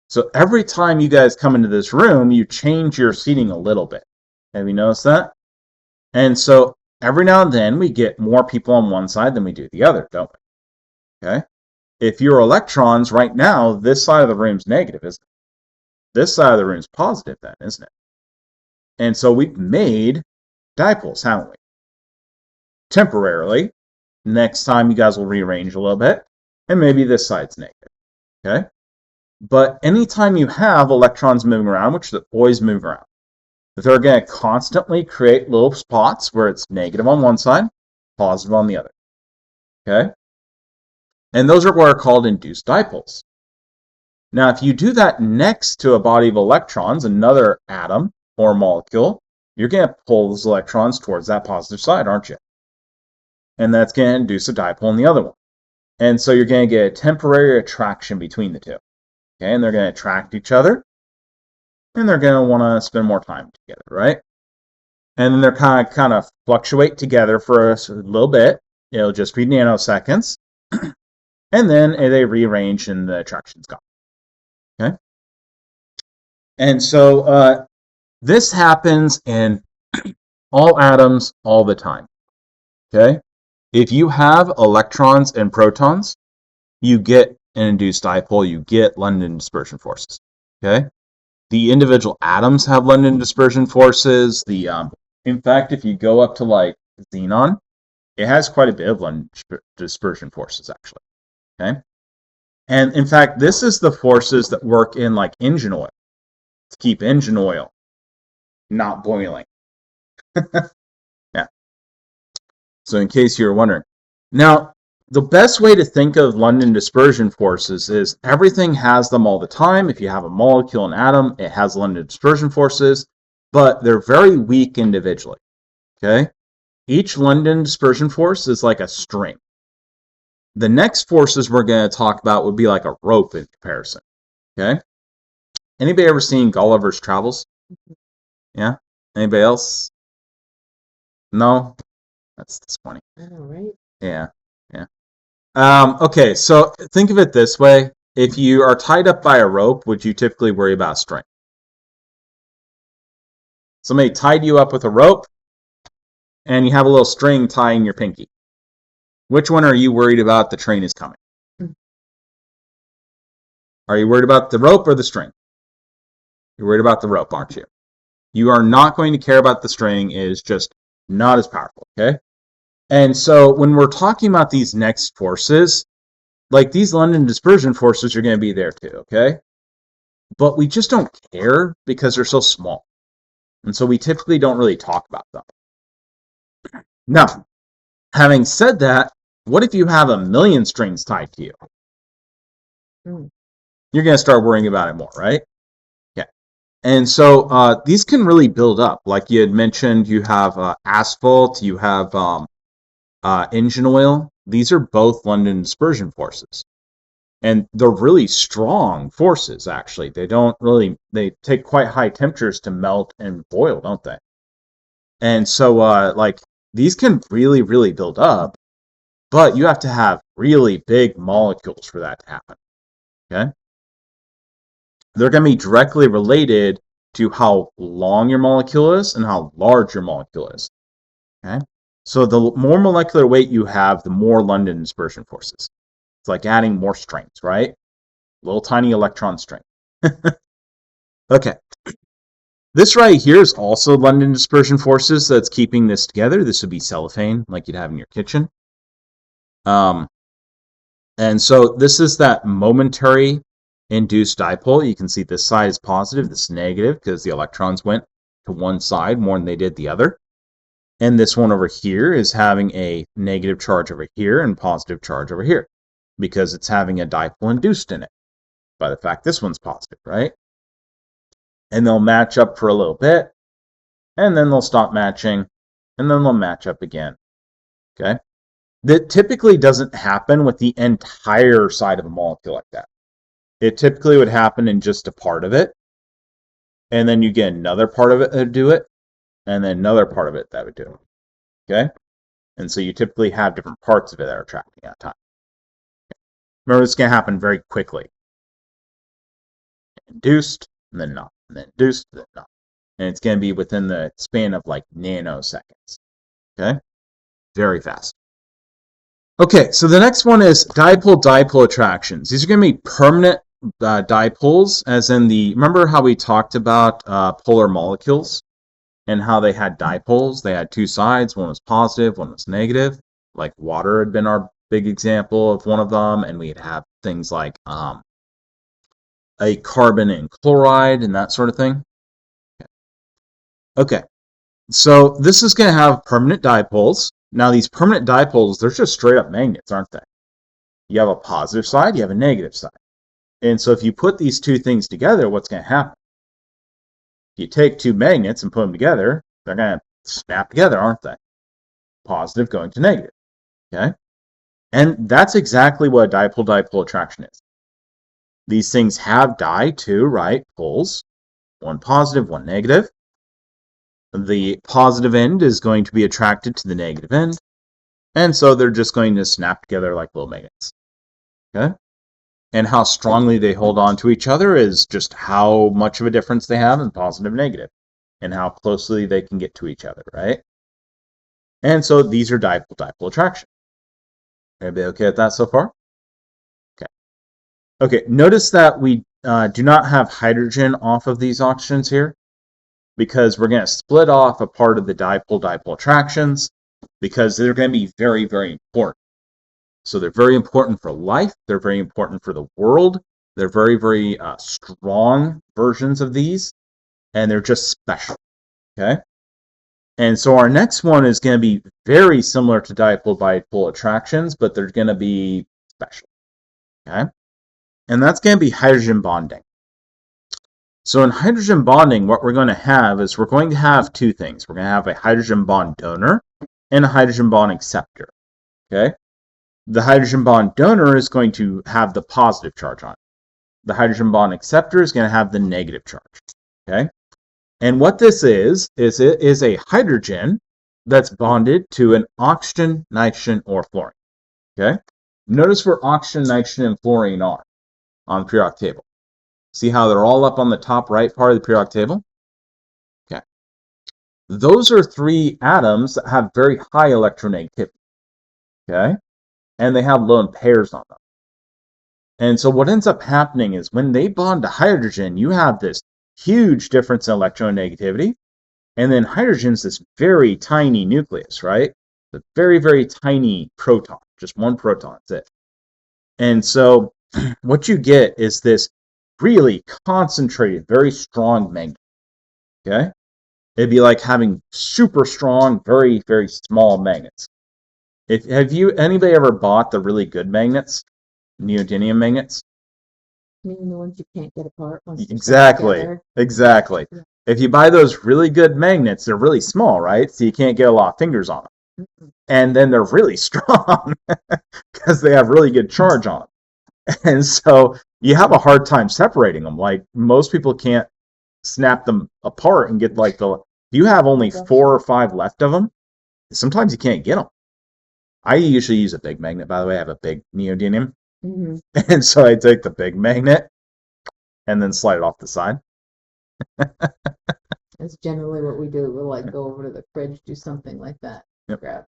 [SPEAKER 1] So every time you guys come into this room, you change your seating a little bit. Have you noticed that? And so every now and then we get more people on one side than we do the other, don't we? Okay? If you're electrons, right now, this side of the room's negative, isn't it? This side of the room's positive then, isn't it? And so we've made dipoles, haven't we? Temporarily. Next time you guys will rearrange a little bit, and maybe this side's negative. Okay? But anytime you have electrons moving around, which they always move around, they're going to constantly create little spots where it's negative on one side, positive on the other. Okay? And those are what are called induced dipoles. Now, if you do that next to a body of electrons, another atom or molecule, you're going to pull those electrons towards that positive side, aren't you? And that's going to induce a dipole in the other one. And so you're going to get a temporary attraction between the two. Okay, and they're going to attract each other, and they're going to want to spend more time together, right? And then they're kind of fluctuate together for a little bit. It'll just be nanoseconds. And then they rearrange and the attraction's gone. Okay? And so this happens in all atoms all the time. Okay? If you have electrons and protons, you get an induced dipole, you get London dispersion forces. Okay? The individual atoms have London dispersion forces. In fact, if you go up to like xenon, it has quite a bit of London dispersion forces actually. Okay? And in fact, this is the forces that work in like engine oil to keep engine oil not boiling. Yeah. So in case you're wondering. Now, the best way to think of London dispersion forces is everything has them all the time. If you have a molecule, an atom, it has London dispersion forces, but they're very weak individually. Okay? Each London dispersion force is like a string. The next forces we're going to talk about would be like a rope in comparison. Okay? Anybody ever seen Gulliver's Travels? Yeah? Anybody else? No? That's disappointing.
[SPEAKER 2] I know, right?
[SPEAKER 1] Yeah. Okay, so think of it this way. If you are tied up by a rope, would you typically worry about string? Somebody tied you up with a rope, and you have a little string tying your pinky. Which one are you worried about the train is coming? Are you worried about the rope or the string? You're worried about the rope, aren't you? You are not going to care about the string. It is just not as powerful, okay? And so when we're talking about these next forces, like these London dispersion forces are going to be there too, okay? But we just don't care because they're so small. And so we typically don't really talk about them. Now, having said that, what if you have 1,000,000 strings tied to you? You're going to start worrying about it more, right? Yeah. And so these can really build up. Like you had mentioned, you have asphalt, you have engine oil. These are both London dispersion forces. And they're really strong forces, actually. They take quite high temperatures to melt and boil, don't they? And so, like, these can really, really build up, but you have to have really big molecules for that to happen, okay? They're going to be directly related to how long your molecule is and how large your molecule is, okay? So the more molecular weight you have, the more London dispersion forces. It's like adding more strings, right? Little tiny electron string. Okay. This right here is also London dispersion forces that's keeping this together. This would be cellophane, like you'd have in your kitchen. And so this is that momentary induced dipole. You can see this side is positive, this is negative, because the electrons went to one side more than they did the other. And this one over here is having a negative charge over here and positive charge over here, because it's having a dipole induced in it by the fact this one's positive, right? And they'll match up for a little bit, and then they'll stop matching, and then they'll match up again, okay? That typically doesn't happen with the entire side of a molecule like that. It typically would happen in just a part of it, and then you get another part of it that would do it, and then another part of it that would do it, okay? And so you typically have different parts of it that are attracting at a time. Remember, this is going to happen very quickly. Induced, and then not. And then induced, then not. And it's going to be within the span of like nanoseconds. Okay? Very fast. Okay, so the next one is dipole-dipole attractions. These are going to be permanent dipoles, as in remember how we talked about polar molecules and how they had dipoles? They had two sides. One was positive, one was negative. Like water had been our big example of one of them, and we'd have things like a carbon and chloride and that sort of thing. Okay, so this is going to have permanent dipoles. Now these permanent dipoles, they're just straight up magnets, aren't they? You have a positive side, you have a negative side. And so if you put these two things together, what's going to happen? You take two magnets and put them together, they're going to snap together, aren't they? Positive going to negative, okay? And that's exactly what a dipole-dipole attraction is. These things have two, right, poles, one positive, one negative. The positive end is going to be attracted to the negative end, and so they're just going to snap together like little magnets. Okay? And how strongly they hold on to each other is just how much of a difference they have in positive and negative, and how closely they can get to each other, right? And so these are dipole-dipole attraction. Everybody okay with that so far? Okay, notice that we do not have hydrogen off of these oxygens here, because we're going to split off a part of the dipole-dipole attractions, because they're going to be very, very important. So they're very important for life, they're very important for the world, they're very, very strong versions of these, and they're just special, okay? And so our next one is going to be very similar to dipole-dipole attractions, but they're going to be special, okay? And that's going to be hydrogen bonding. So in hydrogen bonding, what we're going to have is we're going to have two things. We're going to have a hydrogen bond donor and a hydrogen bond acceptor. Okay? The hydrogen bond donor is going to have the positive charge on it. the hydrogen bond acceptor is going to have the negative charge. Okay? And what this is it is a hydrogen that's bonded to an oxygen, nitrogen, or fluorine. Okay? Notice where oxygen, nitrogen, and fluorine are on the periodic table. See how they're all up on the top right part of the periodic table? Okay. Those are three atoms that have very high electronegativity. Okay? And they have lone pairs on them. And so what ends up happening is when they bond to hydrogen, you have this huge difference in electronegativity. And then hydrogen's this very tiny nucleus, right? The very, very tiny proton, just one proton, that's it. And so what you get is this really concentrated, very strong magnet. Okay? It'd be like having super strong, very, very small magnets. Anybody ever bought the really good magnets? Neodymium magnets?
[SPEAKER 2] Meaning the ones you can't get apart once they're stuck
[SPEAKER 1] Exactly.
[SPEAKER 2] together.
[SPEAKER 1] Exactly.
[SPEAKER 2] Yeah.
[SPEAKER 1] If you buy those really good magnets, they're really small, right? So you can't get a lot of fingers on them.
[SPEAKER 2] Mhm.
[SPEAKER 1] And then they're really strong because they have really good charge on them. And so you have a hard time separating them. Like most people can't snap them apart and get like if you have only 4 or 5 left of them, sometimes you can't get them. I usually use a big magnet, by the way. I have a big neodymium.
[SPEAKER 2] Mhm.
[SPEAKER 1] And so I take the big magnet and then slide it off the side.
[SPEAKER 2] That's generally what we do. We'll like go over to the fridge, do something like that.
[SPEAKER 1] Yep.
[SPEAKER 2] Grab.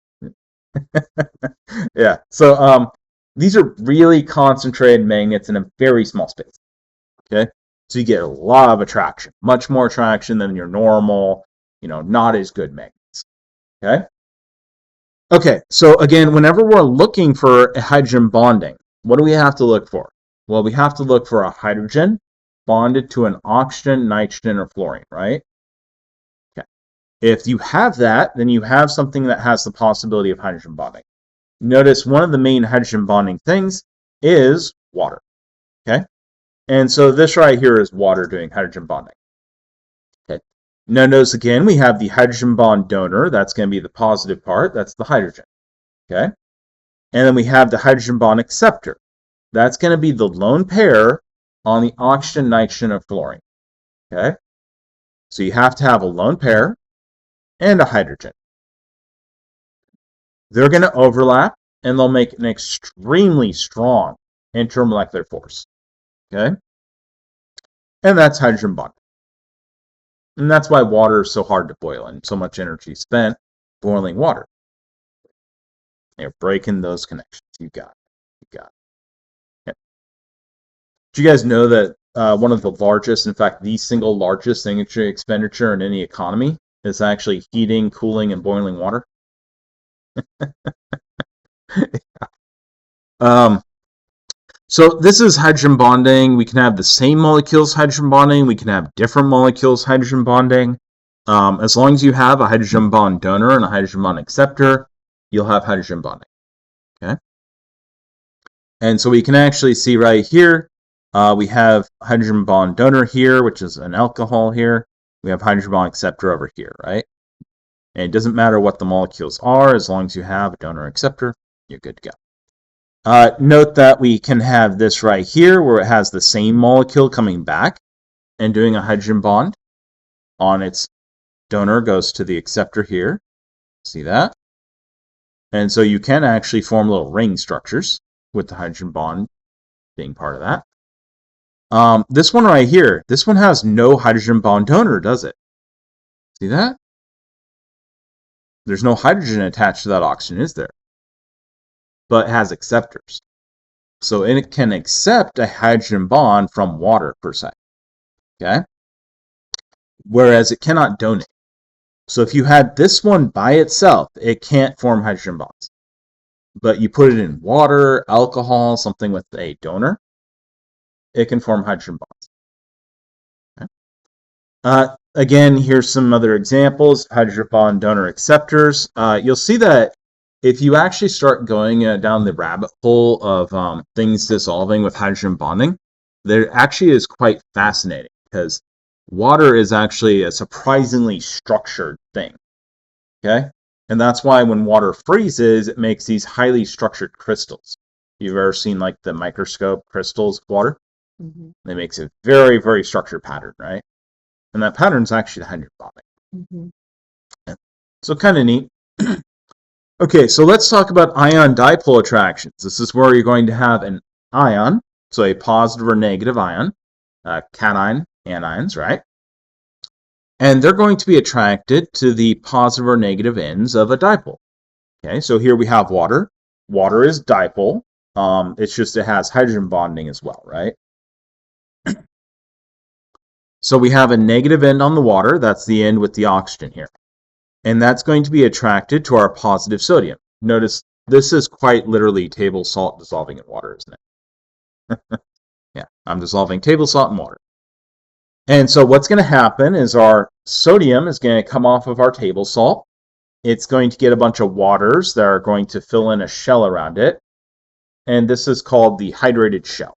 [SPEAKER 1] Yeah. So these are really concentrated magnets in a very small space. Okay. So you get a lot of attraction, much more attraction than your normal, not as good magnets. Okay. Okay. So again, whenever we're looking for a hydrogen bonding, what do we have to look for? Well, we have to look for a hydrogen bonded to an oxygen, nitrogen, or fluorine, right? Okay. If you have that, then you have something that has the possibility of hydrogen bonding. Notice one of the main hydrogen bonding things is water. Okay. And so this right here is water doing hydrogen bonding. Okay. Now notice again, we have the hydrogen bond donor. That's going to be the positive part. That's the hydrogen. Okay. And then we have the hydrogen bond acceptor. That's going to be the lone pair on the oxygen, nitrogen, or fluorine. Okay. So you have to have a lone pair and a hydrogen. They're going to overlap and they'll make an extremely strong intermolecular force. Okay. And that's hydrogen bonding. And that's why water is so hard to boil and so much energy spent boiling water. You're breaking those connections. You got it. Okay. Do you guys know that one of the largest, in fact, the single largest energy expenditure in any economy is actually heating, cooling, and boiling water? So this is hydrogen bonding. We can have the same molecules hydrogen bonding. We can have different molecules hydrogen bonding. As long as you have a hydrogen bond donor and a hydrogen bond acceptor, you'll have hydrogen bonding. Okay. And so we can actually see right here, we have hydrogen bond donor here, which is an alcohol here. We have hydrogen bond acceptor over here, right? And it doesn't matter what the molecules are, as long as you have a donor acceptor, you're good to go. Note that we can have this right here, where it has the same molecule coming back and doing a hydrogen bond on its donor goes to the acceptor here. See that? And so you can actually form little ring structures with the hydrogen bond being part of that. This one right here, this one has no hydrogen bond donor, does it? See that? There's no hydrogen attached to that oxygen, is there? But it has acceptors. So it can accept a hydrogen bond from water, per se. Okay? Whereas it cannot donate. So if you had this one by itself, it can't form hydrogen bonds. But you put it in water, alcohol, something with a donor, it can form hydrogen bonds. Okay. Again, here's some other examples, hydrogen bond donor acceptors. You'll see that if you actually start going down the rabbit hole of things dissolving with hydrogen bonding, there actually is quite fascinating because water is actually a surprisingly structured thing. Okay? And that's why when water freezes, it makes these highly structured crystals. You've ever seen like the microscope crystals of water?
[SPEAKER 2] Mhm.
[SPEAKER 1] It makes a very, very structured pattern, right? And that pattern is actually the hydrogen bonding.
[SPEAKER 2] Mhm.
[SPEAKER 1] Yeah. So kind of neat. Okay, so let's talk about ion dipole attractions. This is where you're going to have an ion, so a positive or negative ion, cation, anions, right? And they're going to be attracted to the positive or negative ends of a dipole. Okay, so here we have water. Water is dipole. It's just it has hydrogen bonding as well, right? So we have a negative end on the water. That's the end with the oxygen here. And that's going to be attracted to our positive sodium. Notice this is quite literally table salt dissolving in water, isn't it? Yeah, I'm dissolving table salt in water. And so what's going to happen is our sodium is going to come off of our table salt. It's going to get a bunch of waters that are going to fill in a shell around it. And this is called the hydrated shell.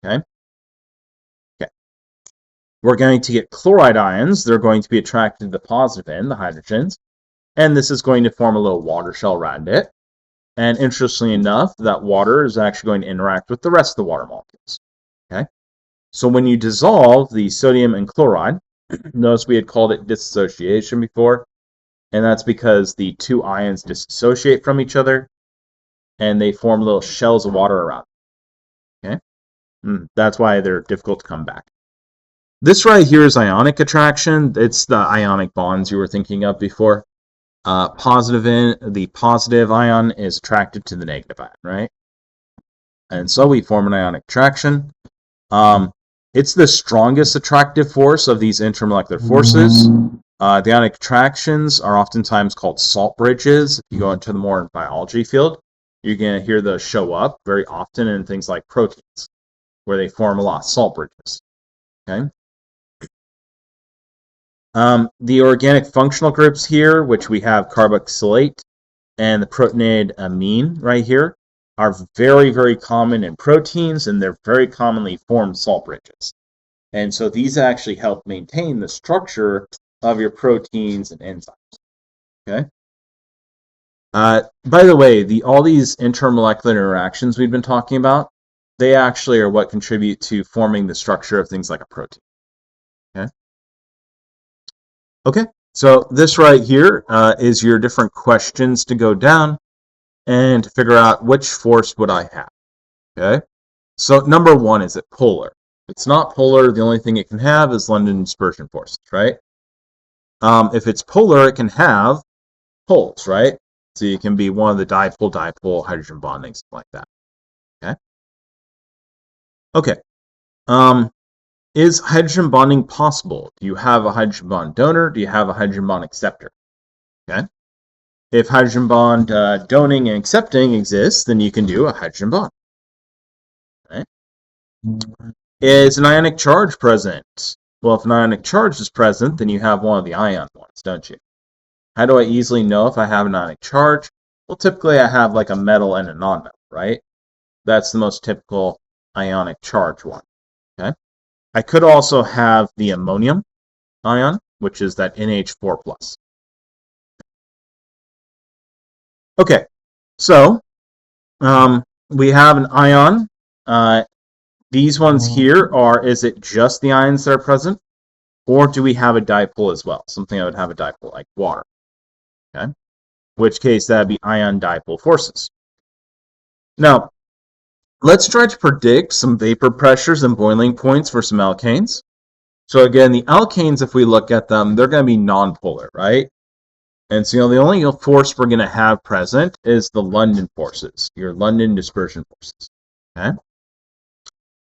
[SPEAKER 1] Okay. We're going to get chloride ions. They're going to be attracted to the positive end, the hydrogens. And this is going to form a little water shell around it. And interestingly enough, that water is actually going to interact with the rest of the water molecules. Okay. So when you dissolve the sodium and chloride, notice we had called it dissociation before, and that's because the two ions dissociate from each other, and they form little shells of water around them. Okay, that's why they're difficult to come back. This right here is ionic attraction. It's the ionic bonds you were thinking of before. The positive ion is attracted to the negative ion, right? And so we form an ionic attraction. It's the strongest attractive force of these intermolecular forces. The ionic attractions are oftentimes called salt bridges. If you go into the more biology field, you're going to hear those show up very often in things like proteins, where they form a lot of salt bridges. Okay. The organic functional groups here, which we have carboxylate and the protonated amine right here, are very, very common in proteins, and they're very commonly formed salt bridges. And so these actually help maintain the structure of your proteins and enzymes. Okay. By the way, all these intermolecular interactions we've been talking about, they actually are what contribute to forming the structure of things like a protein. Okay, so this right here is your different questions to go down and to figure out which force would I have. Okay, so number one, is it polar? If it's not polar, the only thing it can have is London dispersion forces, right? If it's polar, it can have poles, right? So you can be one of the dipole hydrogen bonding, something like that. Okay. Is hydrogen bonding possible? Do you have a hydrogen bond donor? Do you have a hydrogen bond acceptor? Okay. If hydrogen bond donating and accepting exists, then you can do a hydrogen bond. Okay. Is an ionic charge present? Well, if an ionic charge is present, then you have one of the ion ones, don't you? How do I easily know if I have an ionic charge? Well, typically I have like a metal and a non-metal, right? That's the most typical ionic charge one. Okay. I could also have the ammonium ion, which is that NH4+. Okay, so we have an ion. These ones here is it just the ions that are present? Or do we have a dipole as well? Something that would have a dipole, like water. Okay, in which case that would be ion dipole forces. Now, let's try to predict some vapor pressures and boiling points for some alkanes. So again, the alkanes, if we look at them, they're going to be nonpolar, right? And so the only force we're going to have present is the London forces, your London dispersion forces. Okay.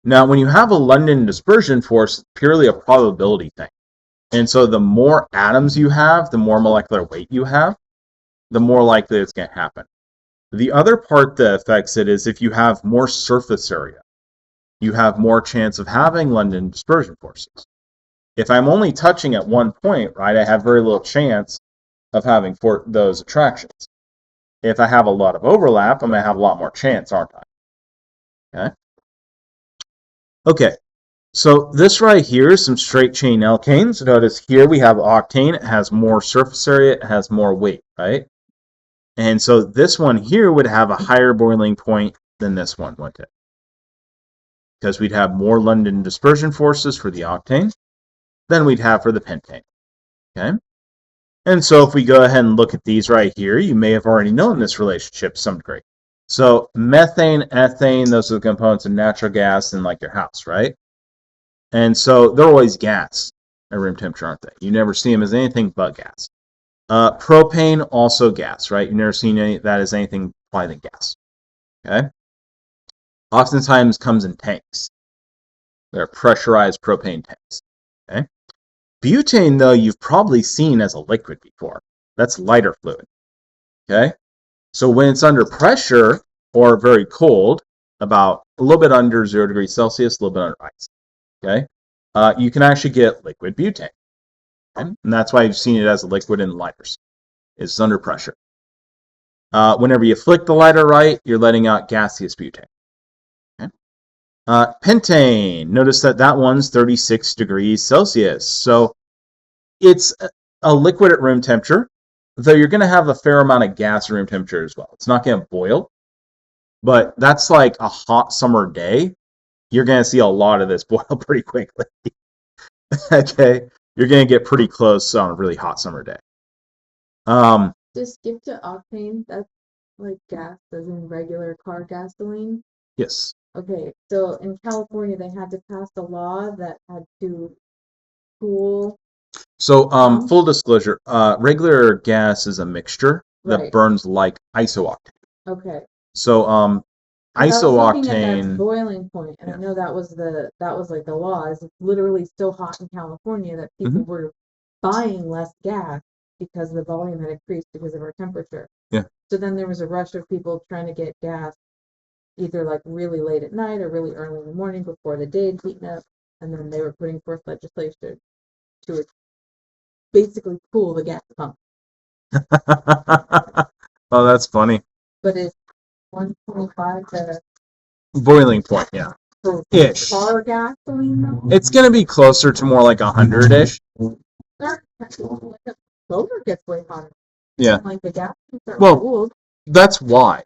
[SPEAKER 1] Now, when you have a London dispersion force, it's purely a probability thing. And so the more atoms you have, the more molecular weight you have, the more likely it's going to happen. The other part that affects it is if you have more surface area, you have more chance of having London dispersion forces. If I'm only touching at one point, right, I have very little chance of having those attractions. If I have a lot of overlap, I'm going to have a lot more chance, aren't I? Okay, so this right here is some straight chain alkanes. Notice here we have octane. It has more surface area. It has more weight, right? And so this one here would have a higher boiling point than this one, wouldn't it? because we'd have more London dispersion forces for the octane than we'd have for the pentane. Okay? And so if we go ahead and look at these right here, you may have already known this relationship to some degree. So methane, ethane, those are the components of natural gas in like your house, right? And so they're always gas at room temperature, aren't they? You never see them as anything but gas. Propane, also gas, right? You've never seen that as anything other than gas. Okay? Oftentimes comes in tanks. They're pressurized propane tanks. Okay? Butane, though, you've probably seen as a liquid before. That's lighter fluid. Okay? So when it's under pressure or very cold, about a little bit under 0 degrees Celsius, a little bit under ice, okay, you can actually get liquid butane. Okay? And that's why you've seen it as a liquid in lighters. It's under pressure. Whenever you flick the lighter right, you're letting out gaseous butane. Okay? Pentane, notice that one's 36 degrees Celsius. So it's a liquid at room temperature, though you're going to have a fair amount of gas at room temperature as well. It's not going to boil, but that's like a hot summer day. You're going to see a lot of this boil pretty quickly. Okay? You're going to get pretty close on a really hot summer day.
[SPEAKER 2] Just skip to octane. That's like gas, as in regular car gasoline.
[SPEAKER 1] Yes.
[SPEAKER 2] Okay, so in California, they had to pass a law that had to cool.
[SPEAKER 1] So, full disclosure, regular gas is a mixture that
[SPEAKER 2] Right.
[SPEAKER 1] burns like isooctane.
[SPEAKER 2] Okay.
[SPEAKER 1] So,
[SPEAKER 2] 'Cause I was looking at that
[SPEAKER 1] isooctane,
[SPEAKER 2] boiling point, and I know that was like the law. It's literally so hot in California that people were buying less gas because the volume had increased because of our temperature.
[SPEAKER 1] Yeah.
[SPEAKER 2] So then there was a rush of people trying to get gas either like really late at night or really early in the morning before the day had heated up, and then they were putting forth legislation to basically cool the gas pump.
[SPEAKER 1] oh, that's funny.
[SPEAKER 2] But it's 125 to
[SPEAKER 1] Boiling point, yeah.
[SPEAKER 2] for
[SPEAKER 1] Ish.
[SPEAKER 2] car gasoline though.
[SPEAKER 1] It's going to be closer to more like 100-ish.
[SPEAKER 2] Motor gets way hotter.
[SPEAKER 1] Yeah.
[SPEAKER 2] Like the gas are
[SPEAKER 1] Well,
[SPEAKER 2] cooled.
[SPEAKER 1] That's why.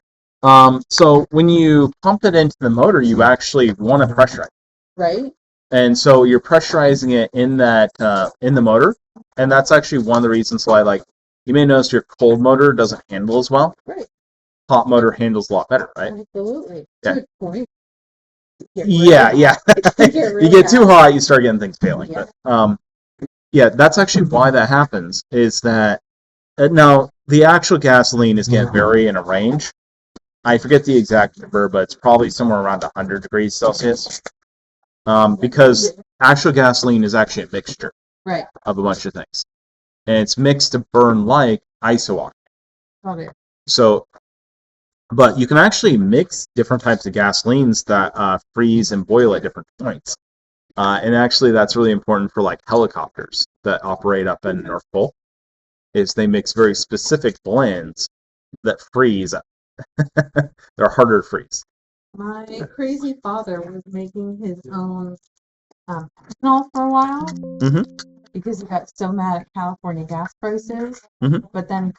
[SPEAKER 1] So when you pump it into the motor, you actually want to pressurize.
[SPEAKER 2] Right?
[SPEAKER 1] And so you're pressurizing it in that in the motor, and that's actually one of the reasons why, like, you may notice your cold motor doesn't handle as well.
[SPEAKER 2] Right.
[SPEAKER 1] Hot motor handles a lot better, right?
[SPEAKER 2] Absolutely.
[SPEAKER 1] Yeah.
[SPEAKER 2] Good point.
[SPEAKER 1] Yeah. You get too hot, you start getting things failing.
[SPEAKER 2] Yeah.
[SPEAKER 1] But yeah, that's actually why that happens. Is that now the actual gasoline is going to vary in a range. I forget the exact number, but it's probably somewhere around 100 degrees Celsius. Because actual gasoline is actually a mixture
[SPEAKER 2] Right.
[SPEAKER 1] of a bunch of things. And it's mixed to burn like isooctane.
[SPEAKER 2] Okay.
[SPEAKER 1] So, but you can actually mix different types of gasolines that freeze and boil at different points. And actually, that's really important for like helicopters that operate up in North Pole, is they mix very specific blends that freeze. They're harder to freeze.
[SPEAKER 2] My crazy father was making his own ethanol for a while
[SPEAKER 1] Mhm.
[SPEAKER 2] because he got so mad at California gas prices.
[SPEAKER 1] Mhm.
[SPEAKER 2] But then